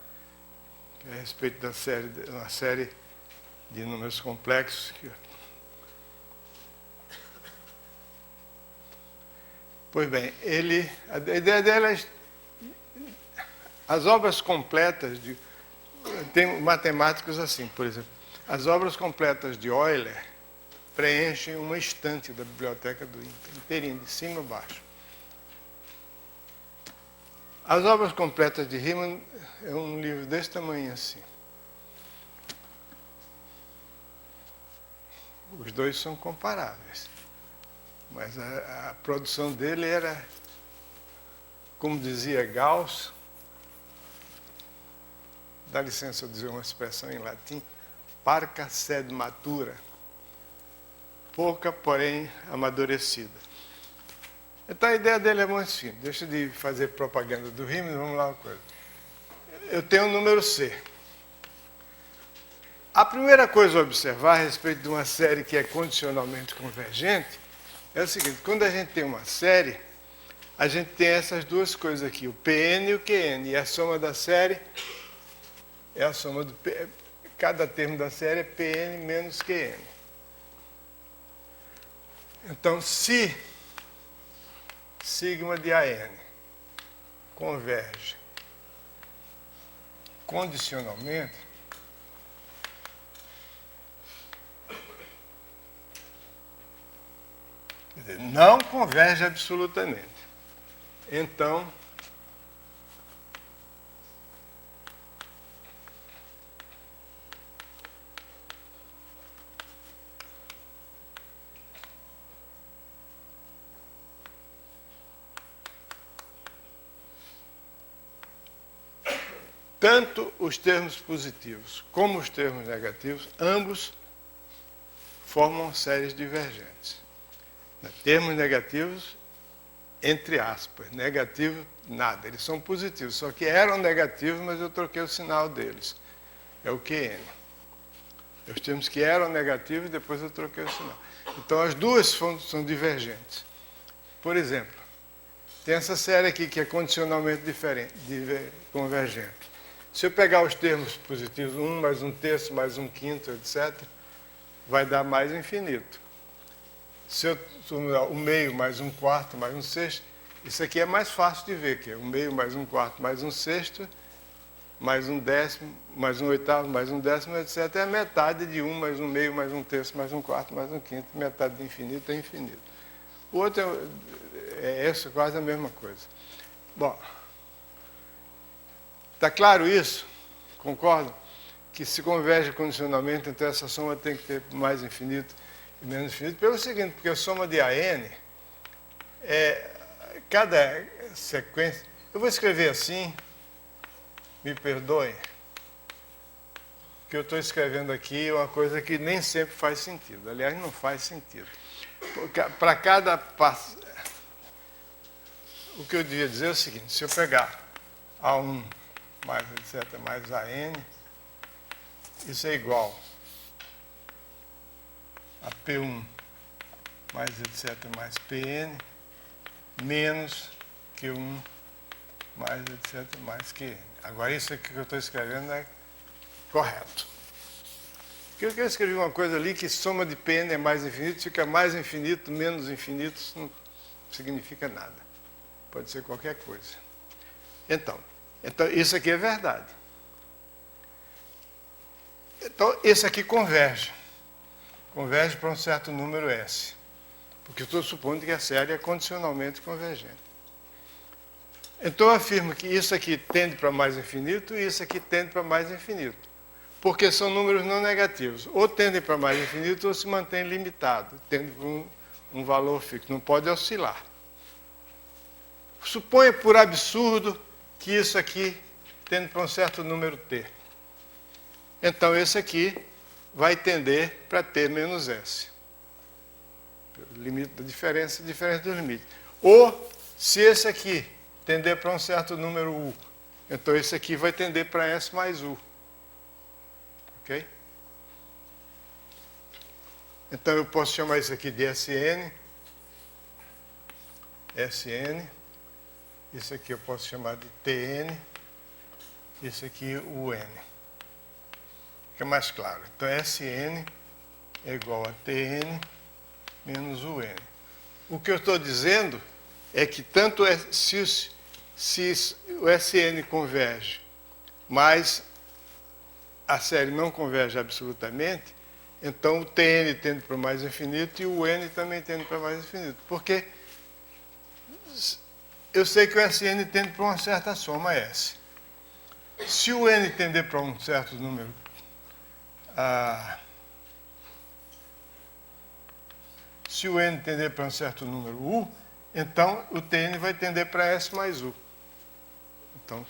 que é a respeito da uma série de números complexos. Pois bem, a ideia dela As obras completas tem matemáticos assim, por exemplo, as obras completas de Euler preenchem uma estante da biblioteca do INPE, inteirinho, de cima a baixo. As obras completas de Riemann é um livro desse tamanho assim. Os dois são comparáveis. Mas a produção dele era, como dizia Gauss, dá licença eu dizer uma expressão em latim, parca sed matura, pouca, porém amadurecida. Então a ideia dele é muito simples. Deixa de fazer propaganda do Riemann, vamos lá uma coisa. Eu tenho o número C. A primeira coisa a observar a respeito de uma série que é condicionalmente convergente é o seguinte: quando a gente tem uma série, a gente tem essas duas coisas aqui, o Pn e o Qn, e a soma da série é a soma do P. Cada termo da série é Pn menos Qn. Então, se sigma de AN converge condicionalmente, quer dizer, não converge absolutamente. Então, tanto os termos positivos como os termos negativos, ambos formam séries divergentes. Termos negativos, entre aspas, negativo, nada. Eles são positivos, só que eram negativos, mas eu troquei o sinal deles. É o QN. Os termos que eram negativos, depois eu troquei o sinal. Então, as duas são divergentes. Por exemplo, tem essa série aqui que é condicionalmente convergente. Se eu pegar os termos positivos, 1 mais 1/3 mais 1/5, etc., vai dar mais infinito. Se eu somar 1/2 mais 1/4 mais 1/6, isso aqui é mais fácil de ver, que é 1/2 mais 1/4 mais 1/6, mais 1/10, mais 1/8, mais 1/10, etc. É a metade de 1 mais 1/2 mais 1/3 mais 1/4 mais 1/5, metade de infinito é infinito. O outro é quase a mesma coisa. Bom, está claro isso? Concordam? Que se converge condicionalmente, então essa soma tem que ter mais infinito e menos infinito, pelo seguinte, porque a soma de AN cada sequência. Eu vou escrever assim, me perdoem, que eu estou escrevendo aqui uma coisa que nem sempre faz sentido. Aliás, não faz sentido. Para cada passo. O que eu devia dizer é o seguinte: se eu pegar A1 mais etc. mais AN, isso é igual a P1 mais etc. mais PN menos Q1 mais etc. mais QN. Agora, isso aqui que eu estou escrevendo é correto. Porque eu escrevi uma coisa ali que soma de PN é mais infinito, fica mais infinito, menos infinito, isso não significa nada. Pode ser qualquer coisa. Então isso aqui é verdade. Então, esse aqui converge. Converge para um certo número S. Porque eu estou supondo que a série é condicionalmente convergente. Então, eu afirmo que isso aqui tende para mais infinito e isso aqui tende para mais infinito. Porque são números não negativos. Ou tendem para mais infinito ou se mantém limitado, tendo um valor fixo. Não pode oscilar. Suponha, por absurdo, que isso aqui tende para um certo número T. Então, esse aqui vai tender para T menos S. Pelo limite da diferença do limite. Ou, se esse aqui tender para um certo número U, então esse aqui vai tender para S mais U. Ok? Então, eu posso chamar isso aqui de SN. SN. Isso aqui eu posso chamar de TN. Isso aqui, UN. Fica mais claro. Então, SN é igual a TN menos UN. O que eu estou dizendo é que tanto Se o SN converge, mas a série não converge absolutamente, então o Tn tende para o mais infinito e o N também tende para o mais infinito. Porque eu sei que o Sn tende para uma certa soma S. Se o N tender para um certo número, se o N tender para um certo número U, então o Tn vai tender para S mais U. Então,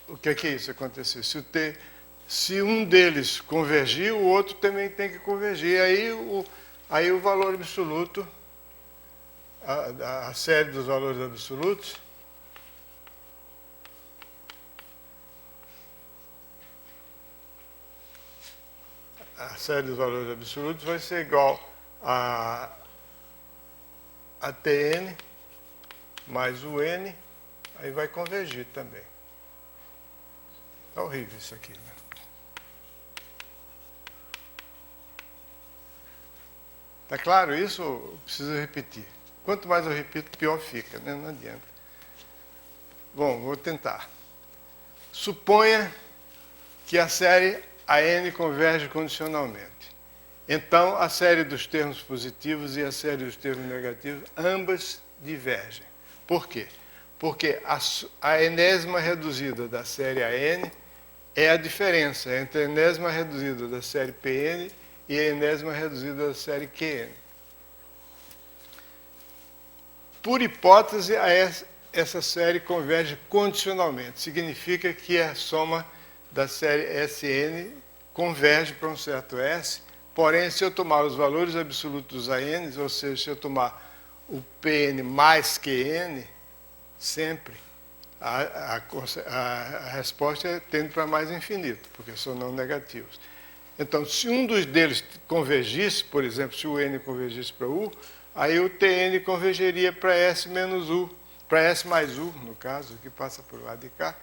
o que é isso acontecer? Se um deles convergir, o outro também tem que convergir. Aí o valor absoluto, a série dos valores absolutos, vai ser igual a Tn mais o N, aí vai convergir também. É horrível isso aqui, né? Tá claro isso? Ou preciso repetir? Quanto mais eu repito, pior fica, né? Não adianta. Bom, vou tentar. Suponha que a série AN converge condicionalmente. Então, a série dos termos positivos e a série dos termos negativos, ambas divergem. Por quê? Porque a enésima reduzida da série AN é a diferença entre a enésima reduzida da série PN e a enésima reduzida da série QN. Por hipótese, essa série converge condicionalmente. Significa que a soma da série SN converge para um certo S, porém, se eu tomar os valores absolutos dos ANs, ou seja, se eu tomar o PN mais QN, sempre, a resposta tende para mais infinito, porque são não negativos. Então, se um dos deles convergisse, por exemplo, se o N convergisse para U, aí o Tn convergeria para S menos U, para S mais U, no caso, que passa por lá de cá.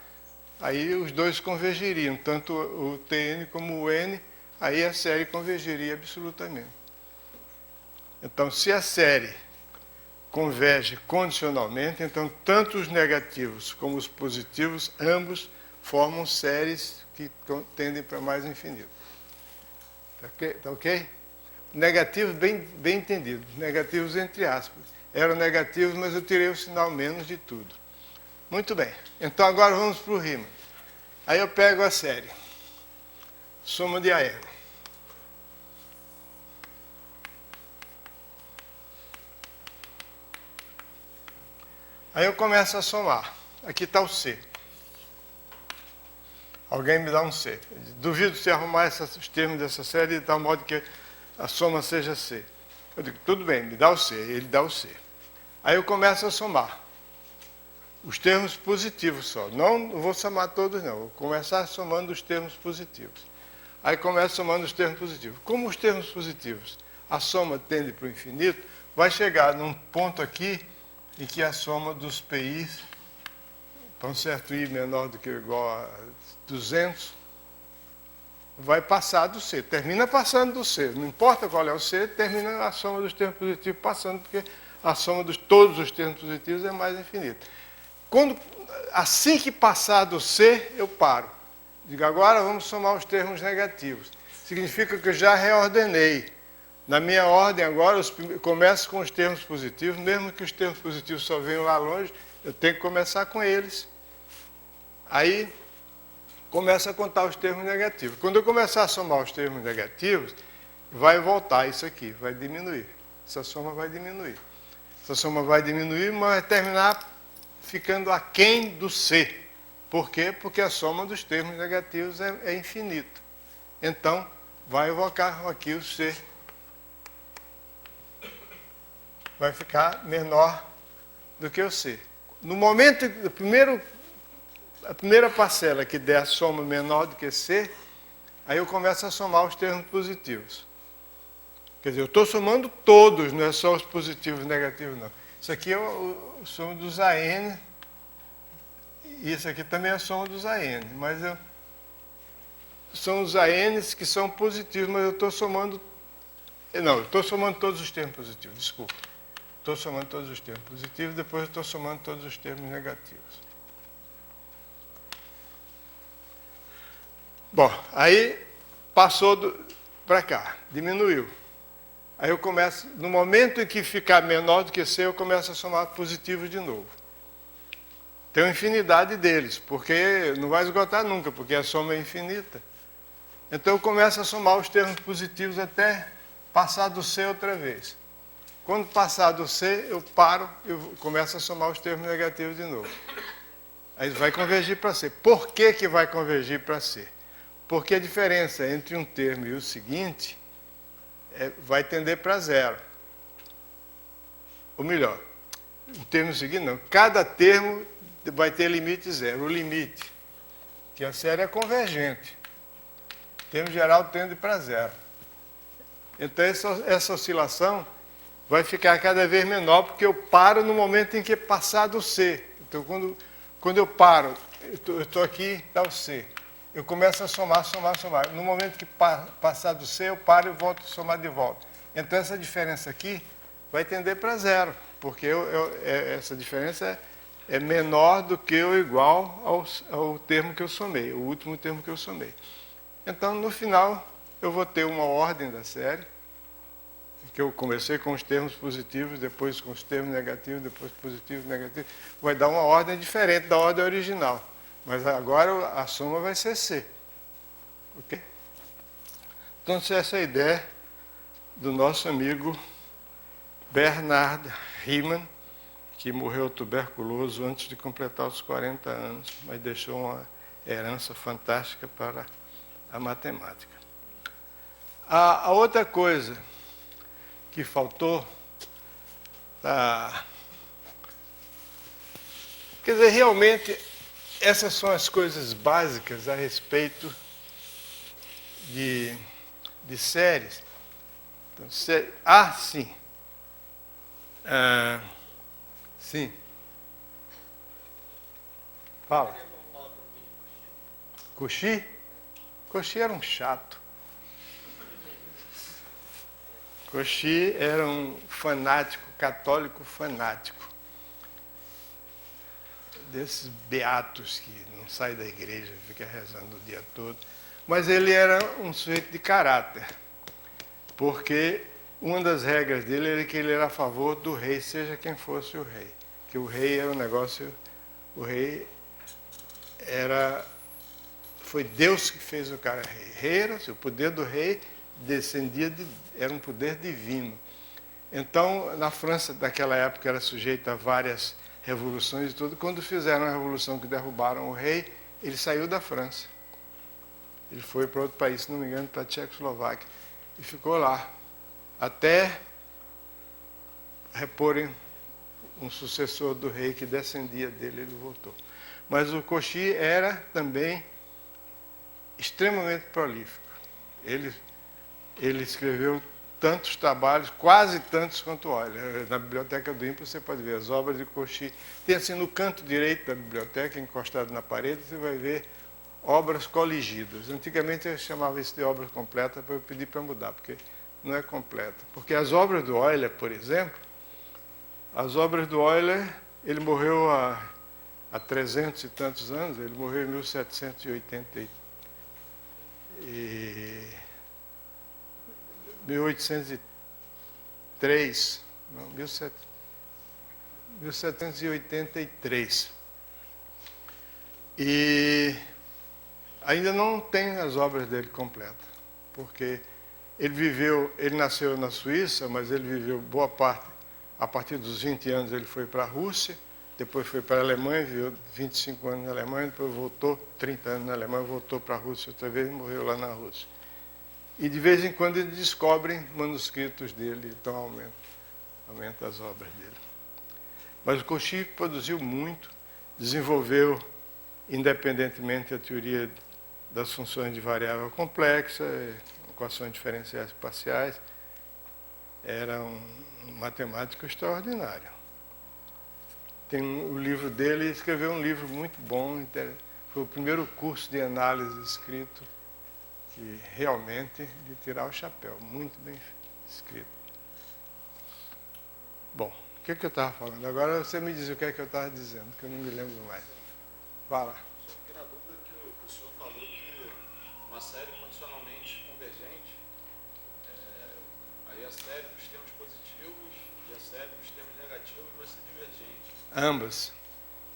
Aí os dois convergiriam, tanto o Tn como o N, aí a série convergeria absolutamente. Então, se a série converge condicionalmente, então tanto os negativos como os positivos, ambos formam séries que tendem para mais infinito. Tá ok? Negativos bem entendidos, negativos entre aspas. Eram negativos, mas eu tirei o sinal menos de tudo. Muito bem. Então agora vamos para o Riemann. Aí eu pego a série. Soma de AN. Aí eu começo a somar. Aqui está o C. Alguém me dá um C. Duvido se arrumar os termos dessa série de tal modo que a soma seja C. Eu digo, tudo bem, me dá o C. Ele dá o C. Aí eu começo a somar. Os termos positivos só. Não vou somar todos, não. Vou começar somando os termos positivos. Aí começo somando os termos positivos. Como os termos positivos, a soma tende para o infinito, vai chegar num ponto aqui em que a soma dos PIs, para um certo I menor do que ou igual a 200, vai passar do C. Termina passando do C. Não importa qual é o C, termina a soma dos termos positivos passando, porque a soma de todos os termos positivos é mais infinita. Assim que passar do C, eu paro. Digo, agora vamos somar os termos negativos. Significa que eu já reordenei. Na minha ordem agora, eu começo com os termos positivos, mesmo que os termos positivos só venham lá longe, eu tenho que começar com eles. Aí, começo a contar os termos negativos. Quando eu começar a somar os termos negativos, vai voltar isso aqui, vai diminuir. Essa soma vai diminuir. Essa soma vai diminuir, mas vai terminar ficando aquém do C. Por quê? Porque a soma dos termos negativos é infinita. Então, vai evocar aqui o C. Vai ficar menor do que o C. No momento, a primeira parcela que der a soma menor do que C, aí eu começo a somar os termos positivos. Quer dizer, eu estou somando todos, não é só os positivos e negativos, não. Isso aqui é o soma dos AN, e isso aqui também é a soma dos AN, mas são os ANs que são positivos, mas eu estou somando... Não, eu estou somando todos os termos positivos, desculpa. estou somando todos os termos positivos, depois eu estou somando todos os termos negativos. Bom, aí passou para cá, diminuiu. Aí eu começo, no momento em que ficar menor do que C, eu começo a somar positivos de novo. Tem uma infinidade deles, porque não vai esgotar nunca, porque a soma é infinita. Então eu começo a somar os termos positivos até passar do C outra vez. Quando passar do C, eu paro e começo a somar os termos negativos de novo. Aí vai convergir para C. Por que que vai convergir para C? Porque a diferença entre um termo e o seguinte vai tender para zero. Ou melhor, o termo seguinte não. Cada termo vai ter limite zero. O limite, que a série é convergente. O termo geral tende para zero. Então essa oscilação vai ficar cada vez menor, porque eu paro no momento em que passar do C. Então, quando eu paro, eu estou aqui, está o C. Eu começo a somar. No momento que passar do C, eu paro e volto a somar de volta. Então, essa diferença aqui vai tender para zero, porque essa diferença é menor do que ou igual ao termo que eu somei, o último termo que eu somei. Então, no final, eu vou ter uma ordem da série, que eu comecei com os termos positivos, depois com os termos negativos, depois positivos, negativos. Vai dar uma ordem diferente da ordem original. Mas agora a soma vai ser C. Ok? Então, essa é a ideia do nosso amigo Bernard Riemann, que morreu tuberculoso antes de completar os 40 anos, mas deixou uma herança fantástica para a matemática. A outra coisa que faltou, quer dizer, realmente, essas são as coisas básicas a respeito de séries. Então, sim. Sim. Fala. Cauchy? Cauchy era um chato. Cauchy era um fanático, católico fanático. Desses beatos que não saem da igreja, fica rezando o dia todo. Mas ele era um sujeito de caráter, porque uma das regras dele era que ele era a favor do rei, seja quem fosse o rei. Que o rei era um negócio, o rei foi Deus que fez o cara rei. Rei era, o poder do rei era um poder divino. Então, na França daquela época era sujeita a várias revoluções e tudo. Quando fizeram a revolução que derrubaram o rei, ele saiu da França. Ele foi para outro país, se não me engano, para a Tchecoslováquia. E ficou lá, até reporem um sucessor do rei que descendia dele, ele voltou. Mas o Cauchy era também extremamente prolífico. Ele escreveu tantos trabalhos, quase tantos quanto Euler. Na biblioteca do INPE você pode ver as obras de Cauchy. Tem assim no canto direito da biblioteca, encostado na parede, você vai ver obras coligidas. Antigamente eu chamava isso de obras completas, para eu pedir para mudar, porque não é completa. Porque as obras do Euler, por exemplo, as obras do Euler, ele morreu há 300 e tantos anos, ele morreu em 1783. E ainda não tem as obras dele completas, porque ele nasceu na Suíça, mas ele viveu boa parte, a partir dos 20 anos ele foi para a Rússia, depois foi para a Alemanha, viveu 25 anos na Alemanha, depois voltou, 30 anos na Alemanha, voltou para a Rússia outra vez e morreu lá na Rússia. E de vez em quando eles descobrem manuscritos dele, então aumenta as obras dele. Mas o Cauchy produziu muito, desenvolveu independentemente a teoria das funções de variável complexa, equações diferenciais parciais. Era um matemático extraordinário. Tem o livro dele, ele escreveu um livro muito bom, foi o primeiro curso de análise escrito, que realmente de tirar o chapéu, muito bem escrito. Bom, que eu estava falando? Agora você me diz o que é que eu estava dizendo, que eu não me lembro mais. Fala. Só fiquei na dúvida que o senhor falou que uma série condicionalmente convergente, aí a série dos termos positivos e a série dos termos negativos vai ser divergente. Ambas.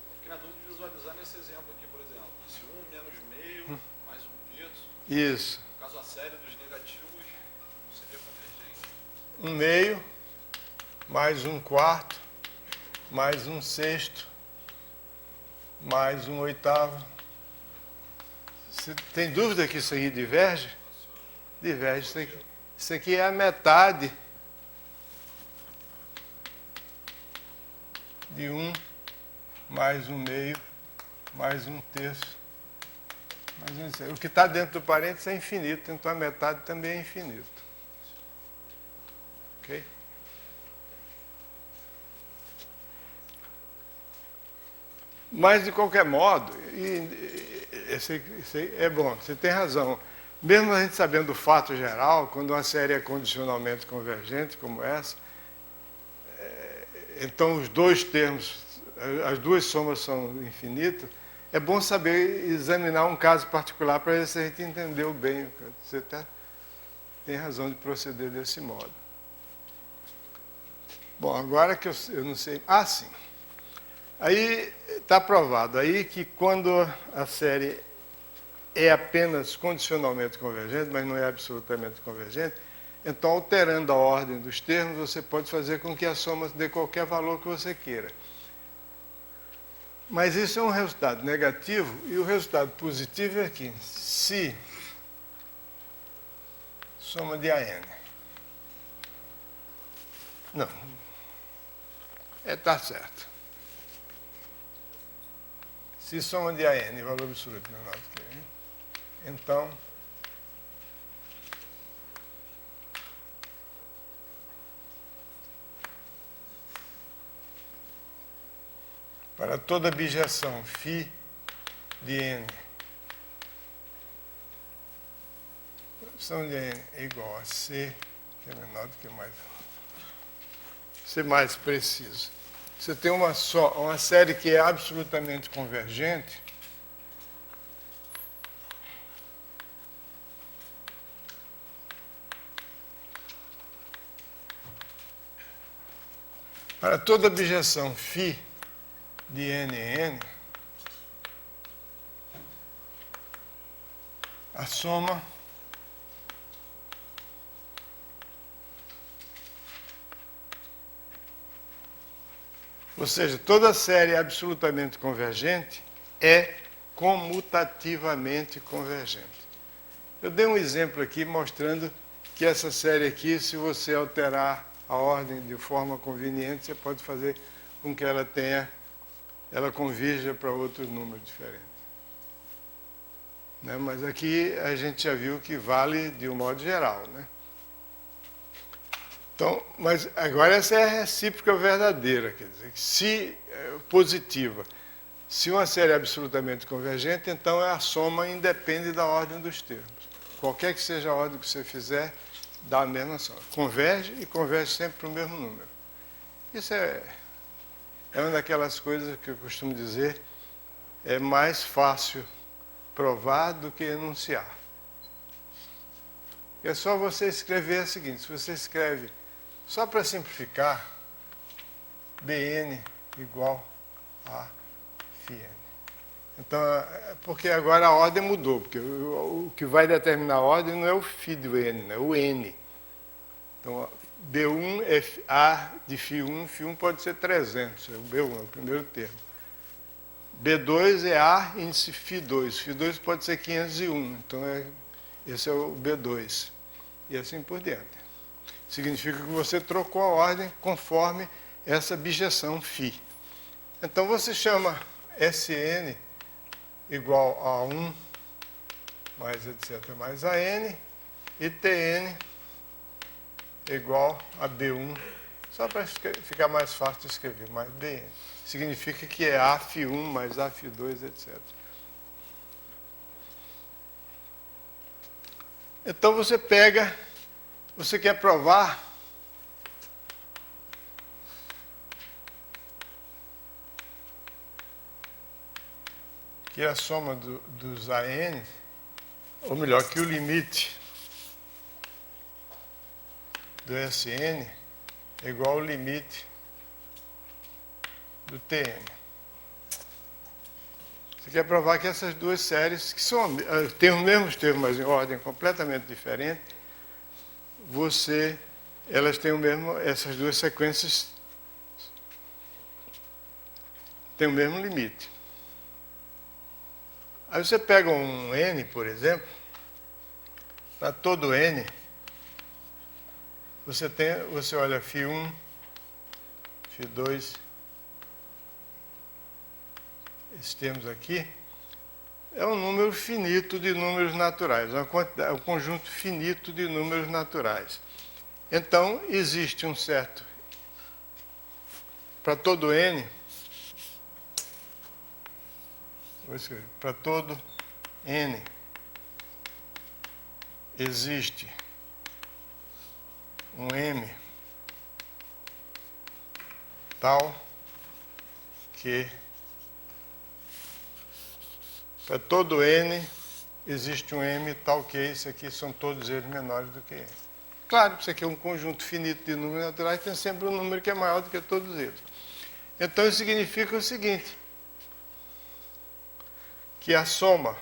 Eu fiquei na dúvida de visualizar nesse exemplo aqui, por exemplo, se 1 menos meio mais 1/3, Isso. no caso a série dos negativos não seria convergente. 1/2 mais 1/4 mais 1/6 mais 1/8. Você tem dúvida que isso aí diverge? Diverge. Isso aqui é a metade de 1 mais 1/2 mais 1/3 mais 1/6. O que está dentro do parênteses é infinito, então a metade também é infinito. Ok? Mas, de qualquer modo, isso aí é bom, você tem razão. Mesmo a gente sabendo o fato geral, quando uma série é condicionalmente convergente, como essa, então os dois termos, as duas somas são infinitas, é bom saber examinar um caso particular para ver se a gente entendeu bem. Você tem razão de proceder desse modo. Bom, agora que eu não sei... Ah, sim. Aí está provado aí que quando a série é apenas condicionalmente convergente, mas não é absolutamente convergente, então, alterando a ordem dos termos, você pode fazer com que a soma dê qualquer valor que você queira. Mas isso é um resultado negativo, e o resultado positivo é que se soma de AN. Não. Está certo. Se soma de AN, valor absoluto menor do que N, então, para toda bijeção φ de N, soma de N é igual a C, que é menor do que mais. Ser mais preciso. Você tem uma série que é absolutamente convergente, para toda bijeção φ de NN, a soma ou seja, toda série absolutamente convergente é comutativamente convergente. Eu dei um exemplo aqui mostrando que essa série aqui, se você alterar a ordem de forma conveniente, você pode fazer com que ela convirja para outros números diferentes. Né? Mas aqui a gente já viu que vale de um modo geral, né? Então, mas agora essa é a recíproca verdadeira, quer dizer, se positiva, se uma série é absolutamente convergente, então a soma independe da ordem dos termos. Qualquer que seja a ordem que você fizer, dá a mesma soma. Converge e converge sempre para o mesmo número. Isso é uma daquelas coisas que eu costumo dizer, é mais fácil provar do que enunciar. É só você escrever o seguinte, se você escreve, só para simplificar, Bn igual a φn. Então, porque agora a ordem mudou, porque o que vai determinar a ordem não é o φ do n, é o n. Então, B1 é A de φ1, φ1 pode ser 300, é o B1, é o primeiro termo. B2 é A índice φ2, φ2 pode ser 501, então esse é o B2. E assim por diante. Significa que você trocou a ordem conforme essa bijeção φ. Então você chama Sn igual a 1 mais etc mais a n e Tn igual a B1, só para ficar mais fácil de escrever, mais Bn. Significa que é A φ1 mais A φ2, etc. Então você quer provar que a soma dos AN, ou melhor, que o limite do SN é igual ao limite do TN. Você quer provar que essas duas séries, que têm os mesmos termos, mas em ordem completamente diferente, elas têm essas duas sequências têm o mesmo limite. Aí você pega um N, por exemplo, para todo N, você olha φ1, φ2, esses termos aqui, é um número finito de números naturais, um conjunto finito de números naturais. Então, existe um certo, para todo N, para todo N, existe um M tal que para todo N existe um M tal que isso aqui são todos eles menores do que N. Claro, isso aqui é um conjunto finito de números naturais, tem sempre um número que é maior do que todos eles. Então isso significa o seguinte, que a soma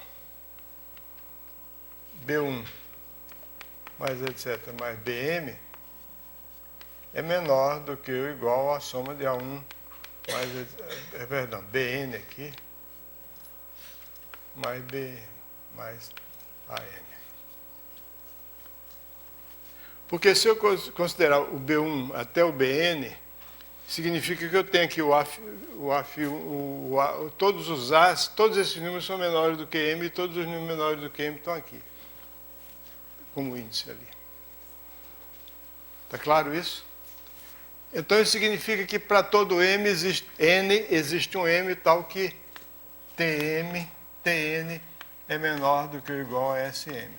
B1 mais etc. mais BM é menor do que ou igual à soma de A1 mais, BN aqui, mais B mais AN. Porque se eu considerar o B1 até o BN, significa que eu tenho aqui todos os A's, todos esses números são menores do que M e todos os números menores do que M estão aqui, como índice ali. Está claro isso? Então isso significa que para todo N existe um M tal que TN é menor do que ou igual a SM.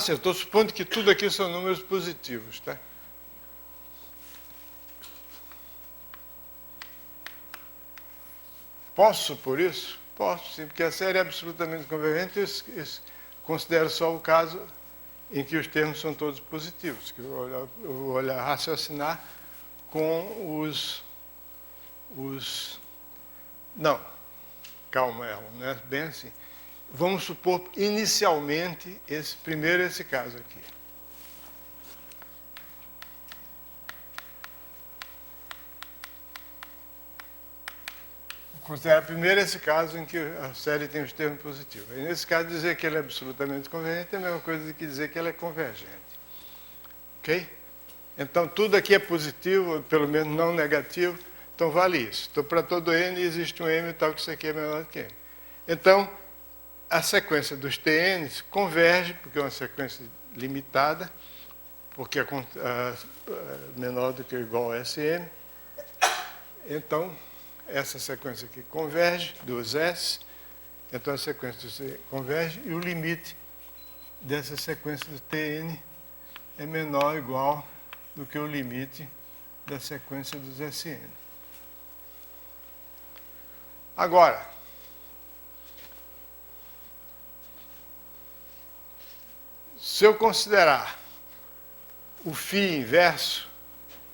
Sim, eu estou supondo que tudo aqui são números positivos, tá? Posso supor isso? Posso, sim, porque a série é absolutamente convergente. Eu considero só o caso em que os termos são todos positivos, que eu vou raciocinar com Não, calma, Elon, não é bem assim. Vamos supor inicialmente primeiro esse caso aqui. Vou considerar primeiro esse caso em que a série tem os termos positivos. E nesse caso, dizer que ele é absolutamente convergente é a mesma coisa do que dizer que ele é convergente. Ok? Então, tudo aqui é positivo, pelo menos não negativo, então vale isso. Então, para todo N existe um M tal que isso aqui é menor do que M. Então, a sequência dos TNs converge, porque é uma sequência limitada, porque é menor do que ou igual a SM. Então, essa sequência aqui converge, dos S, então a sequência do C converge, e o limite dessa sequência do TN é menor ou igual do que o limite da sequência dos SN. Agora, se eu considerar o φ inverso,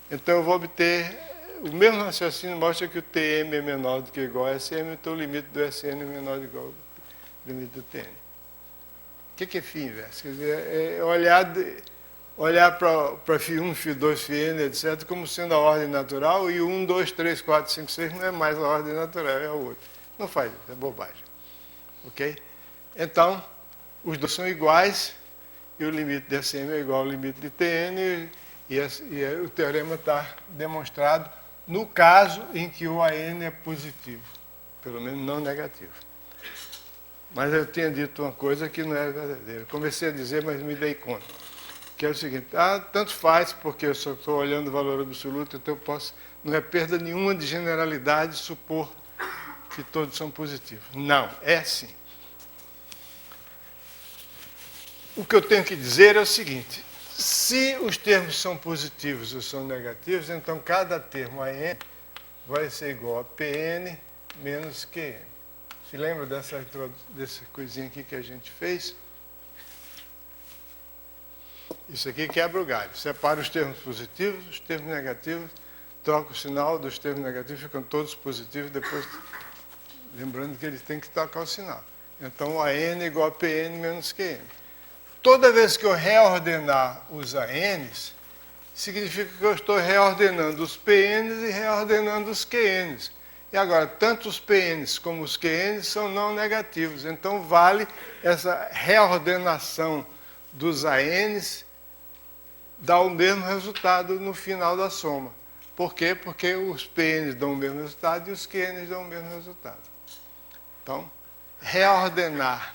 então eu vou obter o mesmo raciocínio, mostra que o TM é menor do que ou igual a SM, então o limite do SN é menor ou igual ao limite do TN. O que é φ inverso? Quer dizer, é olhar para φ1, φ2, φn, etc., como sendo a ordem natural, e o 1, 2, 3, 4, 5, 6 não é mais a ordem natural, é a outra. Não faz isso, é bobagem. Ok? Então, os dois são iguais, e o limite de SM é igual ao limite de TN, e o teorema está demonstrado no caso em que o AN é positivo, pelo menos não negativo. Mas eu tinha dito uma coisa que não era verdadeira. Comecei a dizer, mas me dei conta. Que é o seguinte, tanto faz, porque eu só estou olhando o valor absoluto, então eu posso, não é perda nenhuma de generalidade supor que todos são positivos. Não, é assim. O que eu tenho que dizer é o seguinte, Se os termos são positivos ou são negativos, então cada termo AN vai ser igual a PN menos QN. Se lembra dessa coisinha aqui que a gente fez? Isso aqui quebra o galho. Separa os termos positivos, os termos negativos, troca o sinal dos termos negativos, ficam todos positivos, depois, lembrando que eles têm que trocar o sinal. Então, AN é igual a PN menos QN. Toda vez que eu reordenar os ANs, significa que eu estou reordenando os PNs e reordenando os QNs. E agora, tanto os PNs como os QNs são não negativos. Então, vale essa reordenação dos ANs dar o mesmo resultado no final da soma. Por quê? Porque os PNs dão o mesmo resultado e os QNs dão o mesmo resultado. Então, reordenar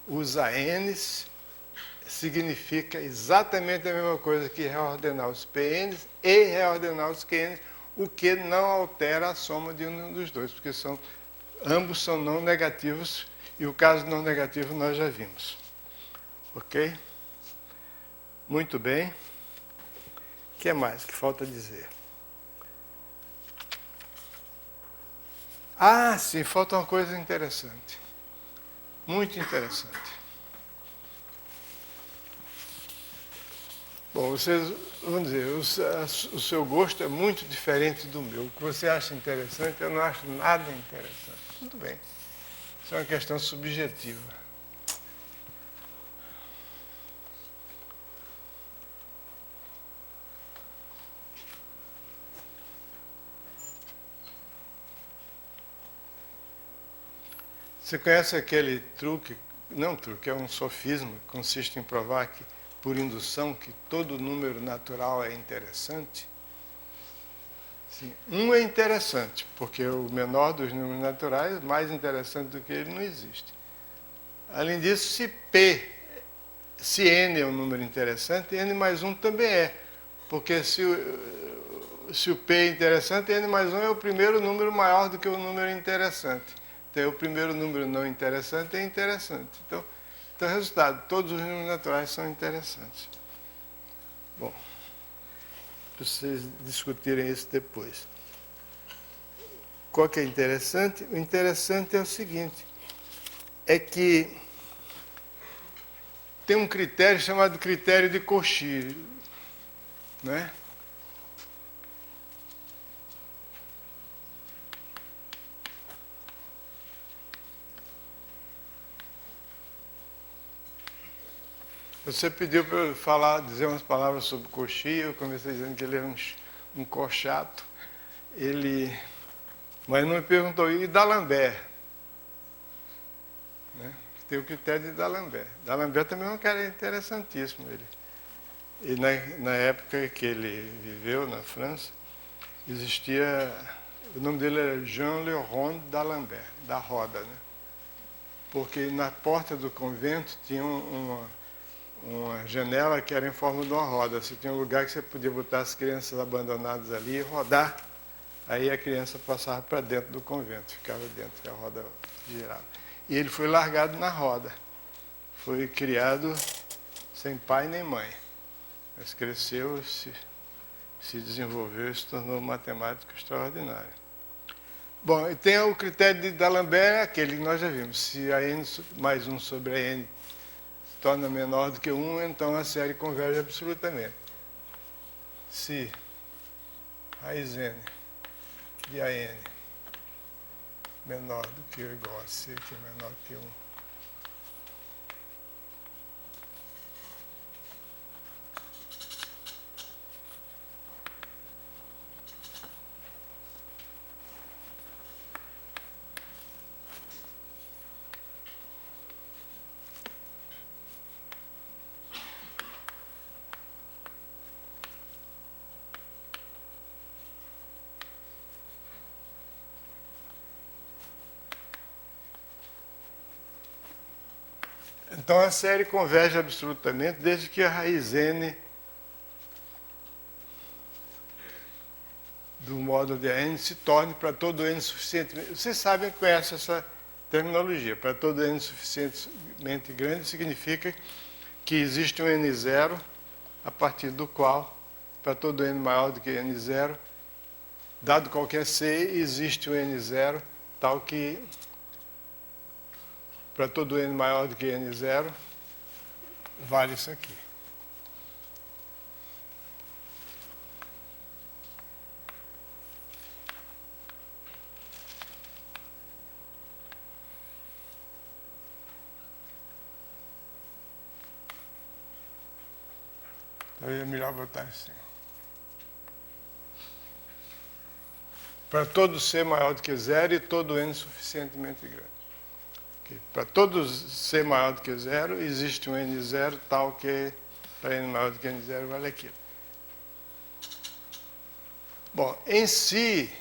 os ANs significa exatamente a mesma coisa que reordenar os PNs e reordenar os QNs, o que não altera a soma de um dos dois, porque ambos são não negativos e o caso não negativo nós já vimos. Ok? Muito bem. O que mais que falta dizer? Ah, sim, falta uma coisa interessante. Muito interessante. Bom, vocês vão dizer, o seu gosto é muito diferente do meu. O que você acha interessante, eu não acho nada interessante. Tudo bem. Isso é uma questão subjetiva. Você conhece aquele truque, não truque, é um sofisma, que consiste em provar que, por indução, que todo número natural é interessante? Sim, um é interessante, porque o menor dos números naturais, mais interessante do que ele, não existe. Além disso, se n é um número interessante, n mais 1 também é, porque se o p é interessante, n mais 1 é o primeiro número maior do que o número interessante. Então, o primeiro número não interessante é interessante. Então, resultado, todos os números naturais são interessantes. Bom, para vocês discutirem isso depois. Qual que é interessante? O interessante é o seguinte, é que tem um critério chamado critério de Cauchy, né? Você pediu para eu dizer umas palavras sobre Cauchy, eu comecei dizendo que ele era um cochato. Mas não me perguntou, e D'Alembert? Né? Tem o critério de D'Alembert. D'Alembert também é um cara interessantíssimo. E na época que ele viveu na França, existia, o nome dele era Jean Le Rond D'Alembert, da roda, né? Porque na porta do convento tinha uma janela que era em forma de uma roda. Você tinha um lugar que você podia botar as crianças abandonadas ali e rodar. Aí a criança passava para dentro do convento, ficava dentro, que a roda girava. E ele foi largado na roda. Foi criado sem pai nem mãe. Mas cresceu, se desenvolveu e se tornou um matemático extraordinário. Bom, e tem o critério de D'Alembert, aquele que nós já vimos. Se a n mais 1 sobre a n se torna menor do que 1, então a série converge absolutamente. Se raiz n de a n menor do que ou igual a c, que é menor que 1, então a série converge absolutamente desde que a raiz n do módulo de n se torne para todo n suficientemente... Vocês sabem, conhecem essa terminologia. Para todo n suficientemente grande significa que existe um n0 a partir do qual, para todo n maior do que n0, dado qualquer C, existe o n0, tal que, para todo n maior do que n0, vale isso aqui. Então é melhor botar assim. Para todo C maior do que 0 e todo n suficientemente grande. Okay. Para todo C maior do que 0, existe um n0 tal que para n maior do que n0 vale aquilo. Bom, em si,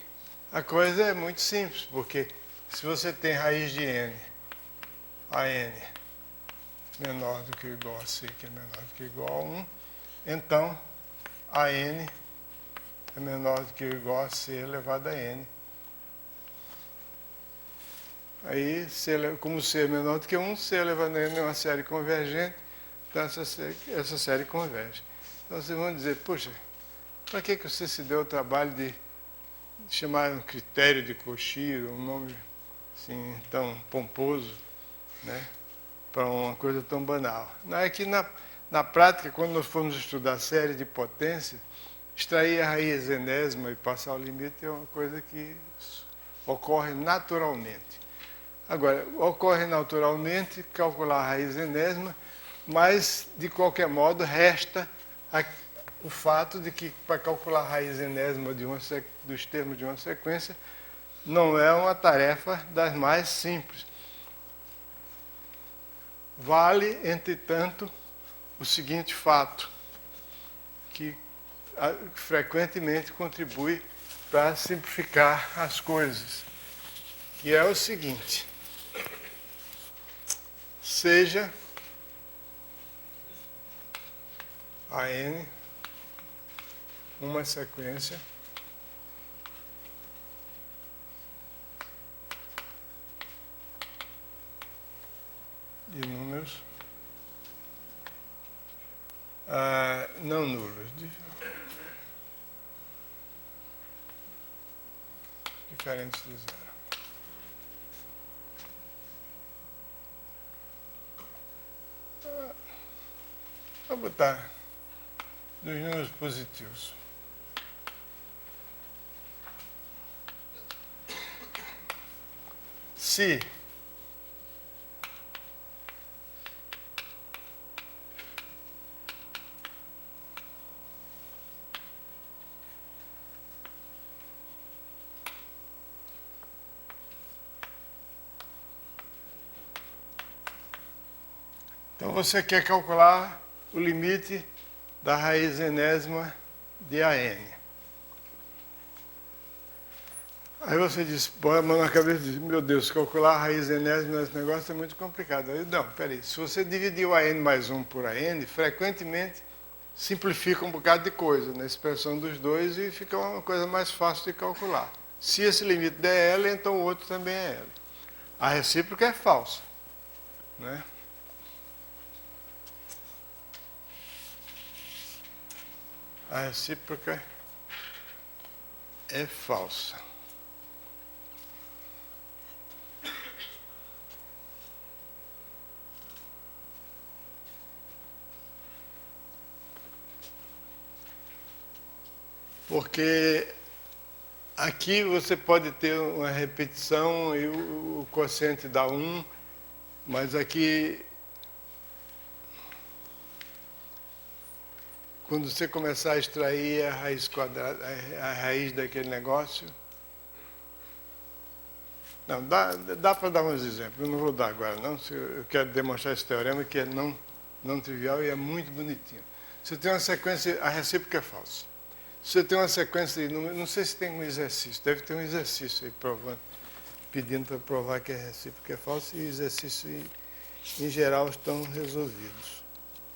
a coisa é muito simples, porque se você tem raiz de n, a n menor do que ou igual a c, que é menor do que ou igual a 1, então a n é menor do que ou igual a c elevado a n. Aí, como c é menor do que 1, c elevado a n é uma série convergente, então essa série converge. Então vocês vão dizer, puxa, para que você se deu o trabalho de chamar um critério de Cauchy, um nome assim, tão pomposo, né, para uma coisa tão banal? Não é que na prática, quando nós formos estudar a série de potências, extrair a raiz enésima e passar o limite é uma coisa que ocorre naturalmente. Agora, ocorre naturalmente calcular a raiz enésima, mas, de qualquer modo, resta o fato de que, para calcular a raiz enésima dos termos de uma sequência, não é uma tarefa das mais simples. Vale, entretanto, o seguinte fato, que frequentemente contribui para simplificar as coisas, que é o seguinte: seja a n uma sequência de números não nulos, diferentes de zero. Vou botar dos números positivos. Se então você quer calcular o limite da raiz enésima de AN. Aí você diz, põe a mão na cabeça e diz, meu Deus, calcular a raiz enésima nesse negócio é muito complicado. Aí, não, peraí, se você dividir o AN mais 1 por AN, frequentemente simplifica um bocado de coisa na expressão dos dois e fica uma coisa mais fácil de calcular. Se esse limite é L, então o outro também é L. A recíproca é falsa, né? A recíproca é falsa. Porque aqui você pode ter uma repetição e o quociente dá 1, mas aqui, quando você começar a extrair a raiz quadrada, a raiz daquele negócio... Não, dá para dar uns exemplos, eu não vou dar agora, não. Eu quero demonstrar esse teorema que é não trivial e é muito bonitinho. Você tem uma sequência, a recíproca é falsa. Você tem uma sequência de números, não sei se tem um exercício, deve ter um exercício aí provando, pedindo para provar que a recíproca é falsa, e exercícios em geral estão resolvidos.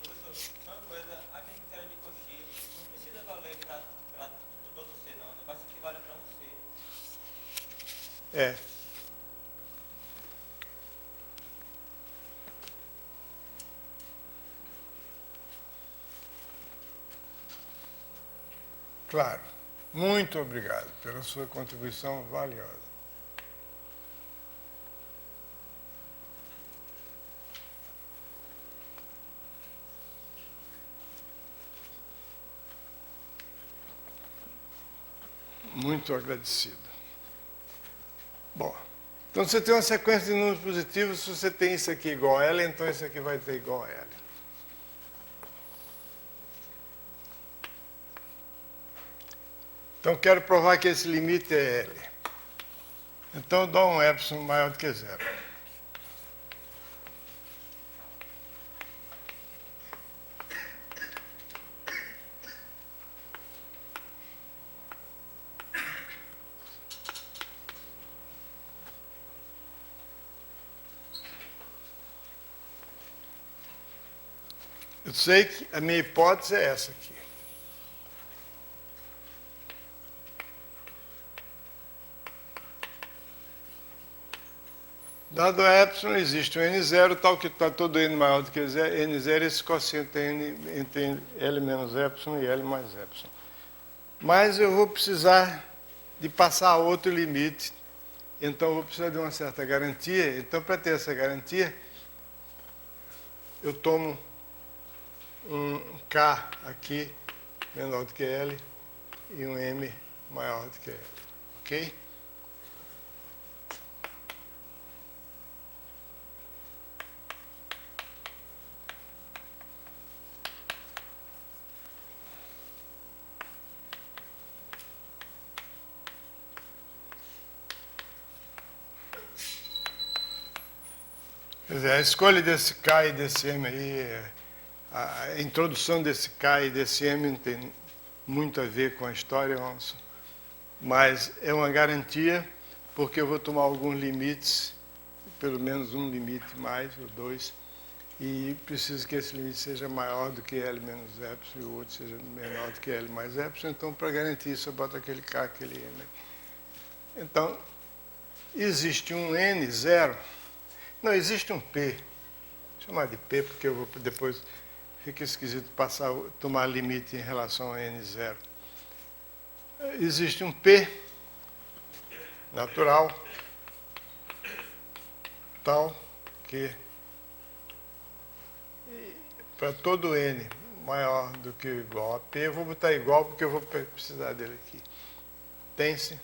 Professor, uma coisa, aquele critério de Cauchy não precisa valer para todo C, não. O negócio que vale para um C. É. Claro. Muito obrigado pela sua contribuição valiosa. Muito agradecido. Bom, então você tem uma sequência de números positivos, se você tem isso aqui igual a L, então isso aqui vai ter igual a L. Então quero provar que esse limite é L. Então eu dou um epsilon maior do que zero. Eu sei que a minha hipótese é essa aqui. Dado epsilon, existe um n0, tal que está todo n maior do que n0, esse quociente é n entre L menos epsilon e L mais epsilon. Mas eu vou precisar de passar outro limite, então eu vou precisar de uma certa garantia. Então, para ter essa garantia, eu tomo um K aqui menor do que L e um M maior do que L. Ok? Quer dizer, a escolha desse K e desse M aí, a introdução desse K e desse M não tem muito a ver com a história, mas é uma garantia, porque eu vou tomar alguns limites, pelo menos um limite mais, ou dois, e preciso que esse limite seja maior do que L menos epsilon e o outro seja menor do que L mais epsilon. Então, para garantir isso, eu boto aquele K, aquele M. Então, existe um N0. Não, existe um P. Vou chamar de P, porque eu vou depois fica esquisito tomar limite em relação a N0. Existe um P natural tal que para todo N maior do que ou igual a P, eu vou botar igual porque eu vou precisar dele aqui. Tem-se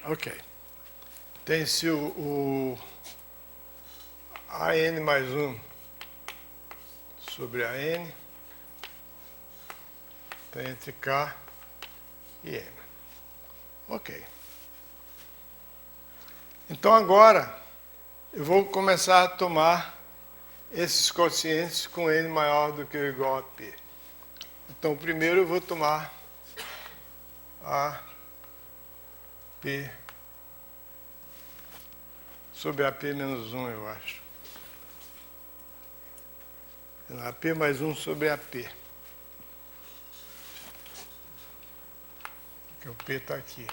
ok. Tem-se o AN mais 1 sobre AN, está entre K e M. Ok. Então agora eu vou começar a tomar esses quocientes com N maior do que ou igual a P. Então primeiro eu vou tomar a P sobre AP menos 1, eu acho. AP mais 1 sobre AP. Porque o P está aqui.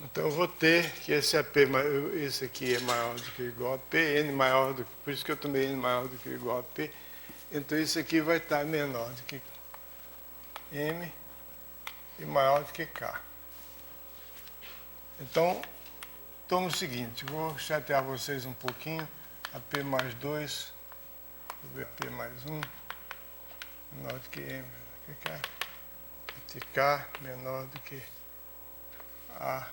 Então eu vou ter que esse AP, esse aqui é maior do que ou igual a P, N maior do que, por isso que eu tomei N maior do que ou igual a P. Então isso aqui vai estar menor do que M e maior do que K. Então, tomo o seguinte, vou chatear vocês um pouquinho, AP mais 2, sobre AP mais 1, menor do que M, menor do que K, entre K menor do que A,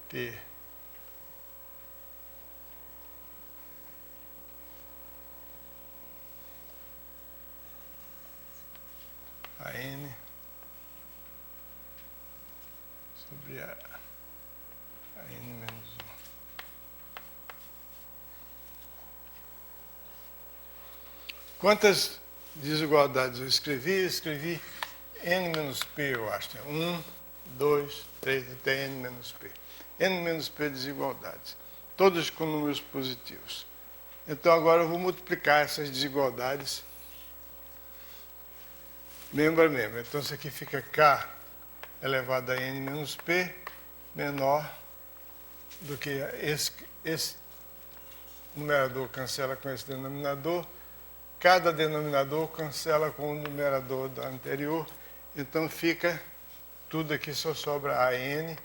P. A N sobre a N menos 1. Quantas desigualdades eu escrevi? Eu escrevi n menos p, eu acho. 1, 2, 3, até n menos p. N menos p desigualdades. Todas com números positivos. Então agora eu vou multiplicar essas desigualdades membro a membro. Então isso aqui fica k elevado a n menos p menor do que esse numerador cancela com esse denominador. Cada denominador cancela com o numerador da anterior. Então fica tudo aqui, só sobra a n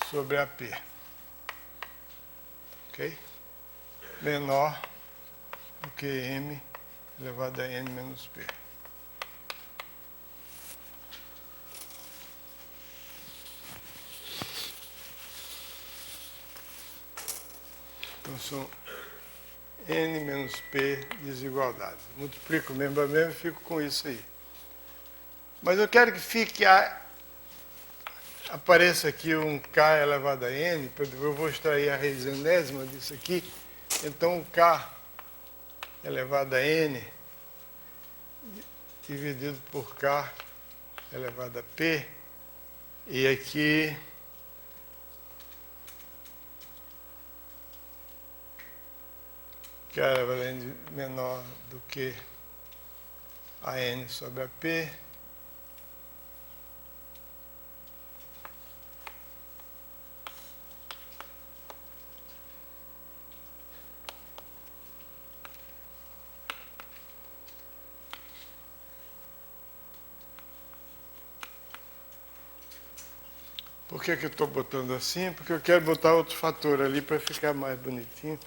sobre a p. Ok? Menor do que m elevado a n menos p. Então são n menos p desigualdades. Multiplico membro a membro e fico com isso aí. Mas eu quero que fique apareça aqui um k elevado a n, eu vou extrair a raiz enésima disso aqui. Então, o k elevado a n dividido por k elevado a p, e aqui k elevado a n menor do que a n sobre a p, Por que eu estou botando assim? Porque eu quero botar outro fator ali para ficar mais bonitinho.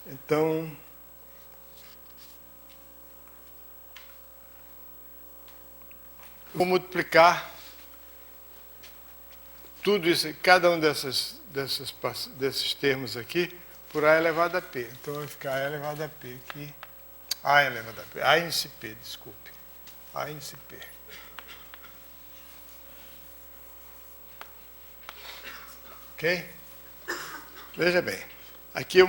Então, vou multiplicar tudo isso, cada um desses termos aqui, por a elevado a p. Então, vai ficar a elevado a p aqui. A elevado a p. A índice p, desculpe. A índice p. Ok? Veja bem. Aqui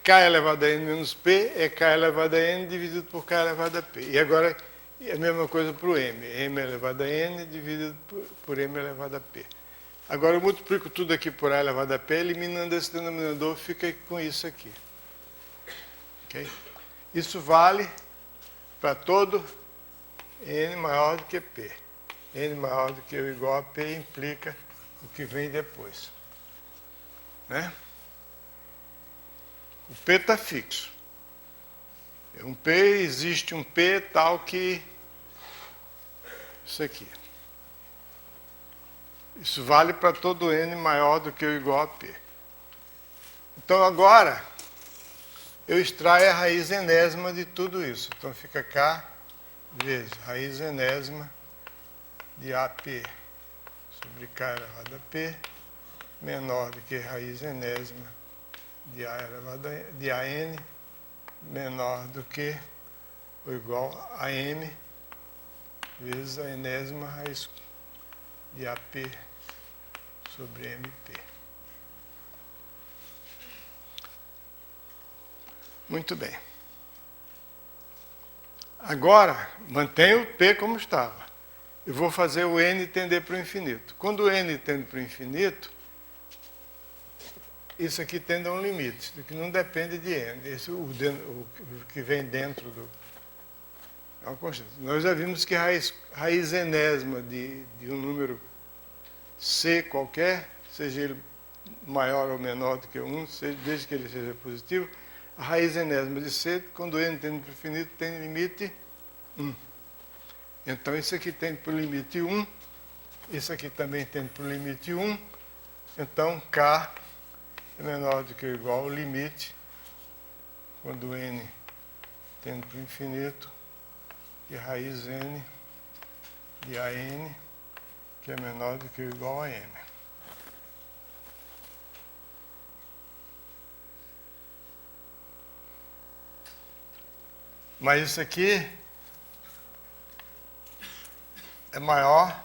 k elevado a n menos p é k elevado a n dividido por k elevado a p. E agora é a mesma coisa para o m. M elevado a n dividido por m elevado a p. Agora eu multiplico tudo aqui por a elevado a p, eliminando esse denominador, fica com isso aqui. Ok? Isso vale para todo n maior do que p. N maior do que ou igual a p implica o que vem depois. Né? O P está fixo. Existe um P tal que isso aqui. Isso vale para todo n maior do que ou igual a P. Então agora eu extraio a raiz enésima de tudo isso. Então fica K vezes raiz enésima de AP sobre K elevado a P menor do que raiz enésima de A elevado de AN menor do que ou igual a M vezes a enésima raiz de AP sobre MP. Muito bem. Agora, mantenho o P como estava. Eu vou fazer o N tender para o infinito. Quando o N tende para o infinito, isso aqui tende a um limite, isso aqui não depende de N. O que vem dentro do... É uma constante. Nós já vimos que raiz enésima de um número C qualquer, seja ele maior ou menor do que 1, desde que ele seja positivo, a raiz enésima de C, quando N tende para o infinito, tem limite 1. Então, isso aqui tende para o limite 1, isso aqui também tende para o limite 1, então K é menor do que ou igual ao limite, quando N tende para o infinito, de raiz N de AN, que é menor do que ou igual a M. Mas isso aqui é maior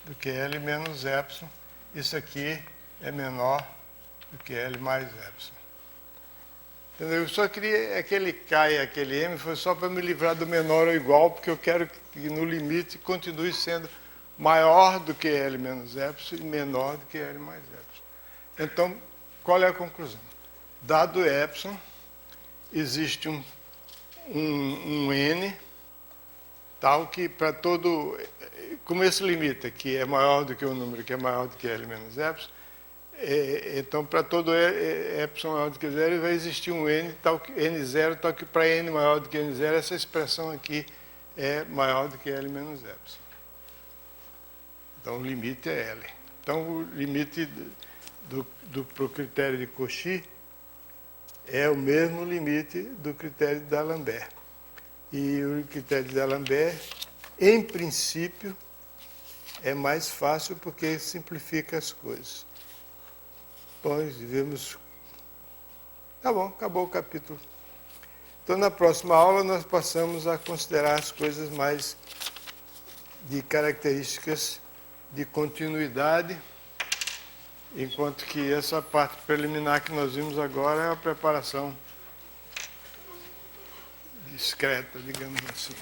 do que L menos epsilon. Isso aqui é menor do que L mais epsilon. Entendeu? Eu só queria aquele K e aquele M, foi só para me livrar do menor ou igual, porque eu quero que no limite continue sendo maior do que L menos epsilon e menor do que L mais epsilon. Então, qual é a conclusão? Dado epsilon, existe um N, tal que para todo, como esse limite aqui é maior do que o número que é maior do que L menos epsilon, então para todo epsilon maior do que zero vai existir um N, tal que N0, tal que para N maior do que N0, essa expressão aqui é maior do que L menos epsilon. Então o limite é L. Então o limite pro critério de Cauchy é o mesmo limite do critério de D'Alembert. E o critério de D'Alembert, em princípio, é mais fácil porque simplifica as coisas. Bom, vimos. Tá bom, acabou o capítulo. Então, na próxima aula, nós passamos a considerar as coisas mais de características de continuidade, enquanto que essa parte preliminar que nós vimos agora é a preparação discreta, digamos assim.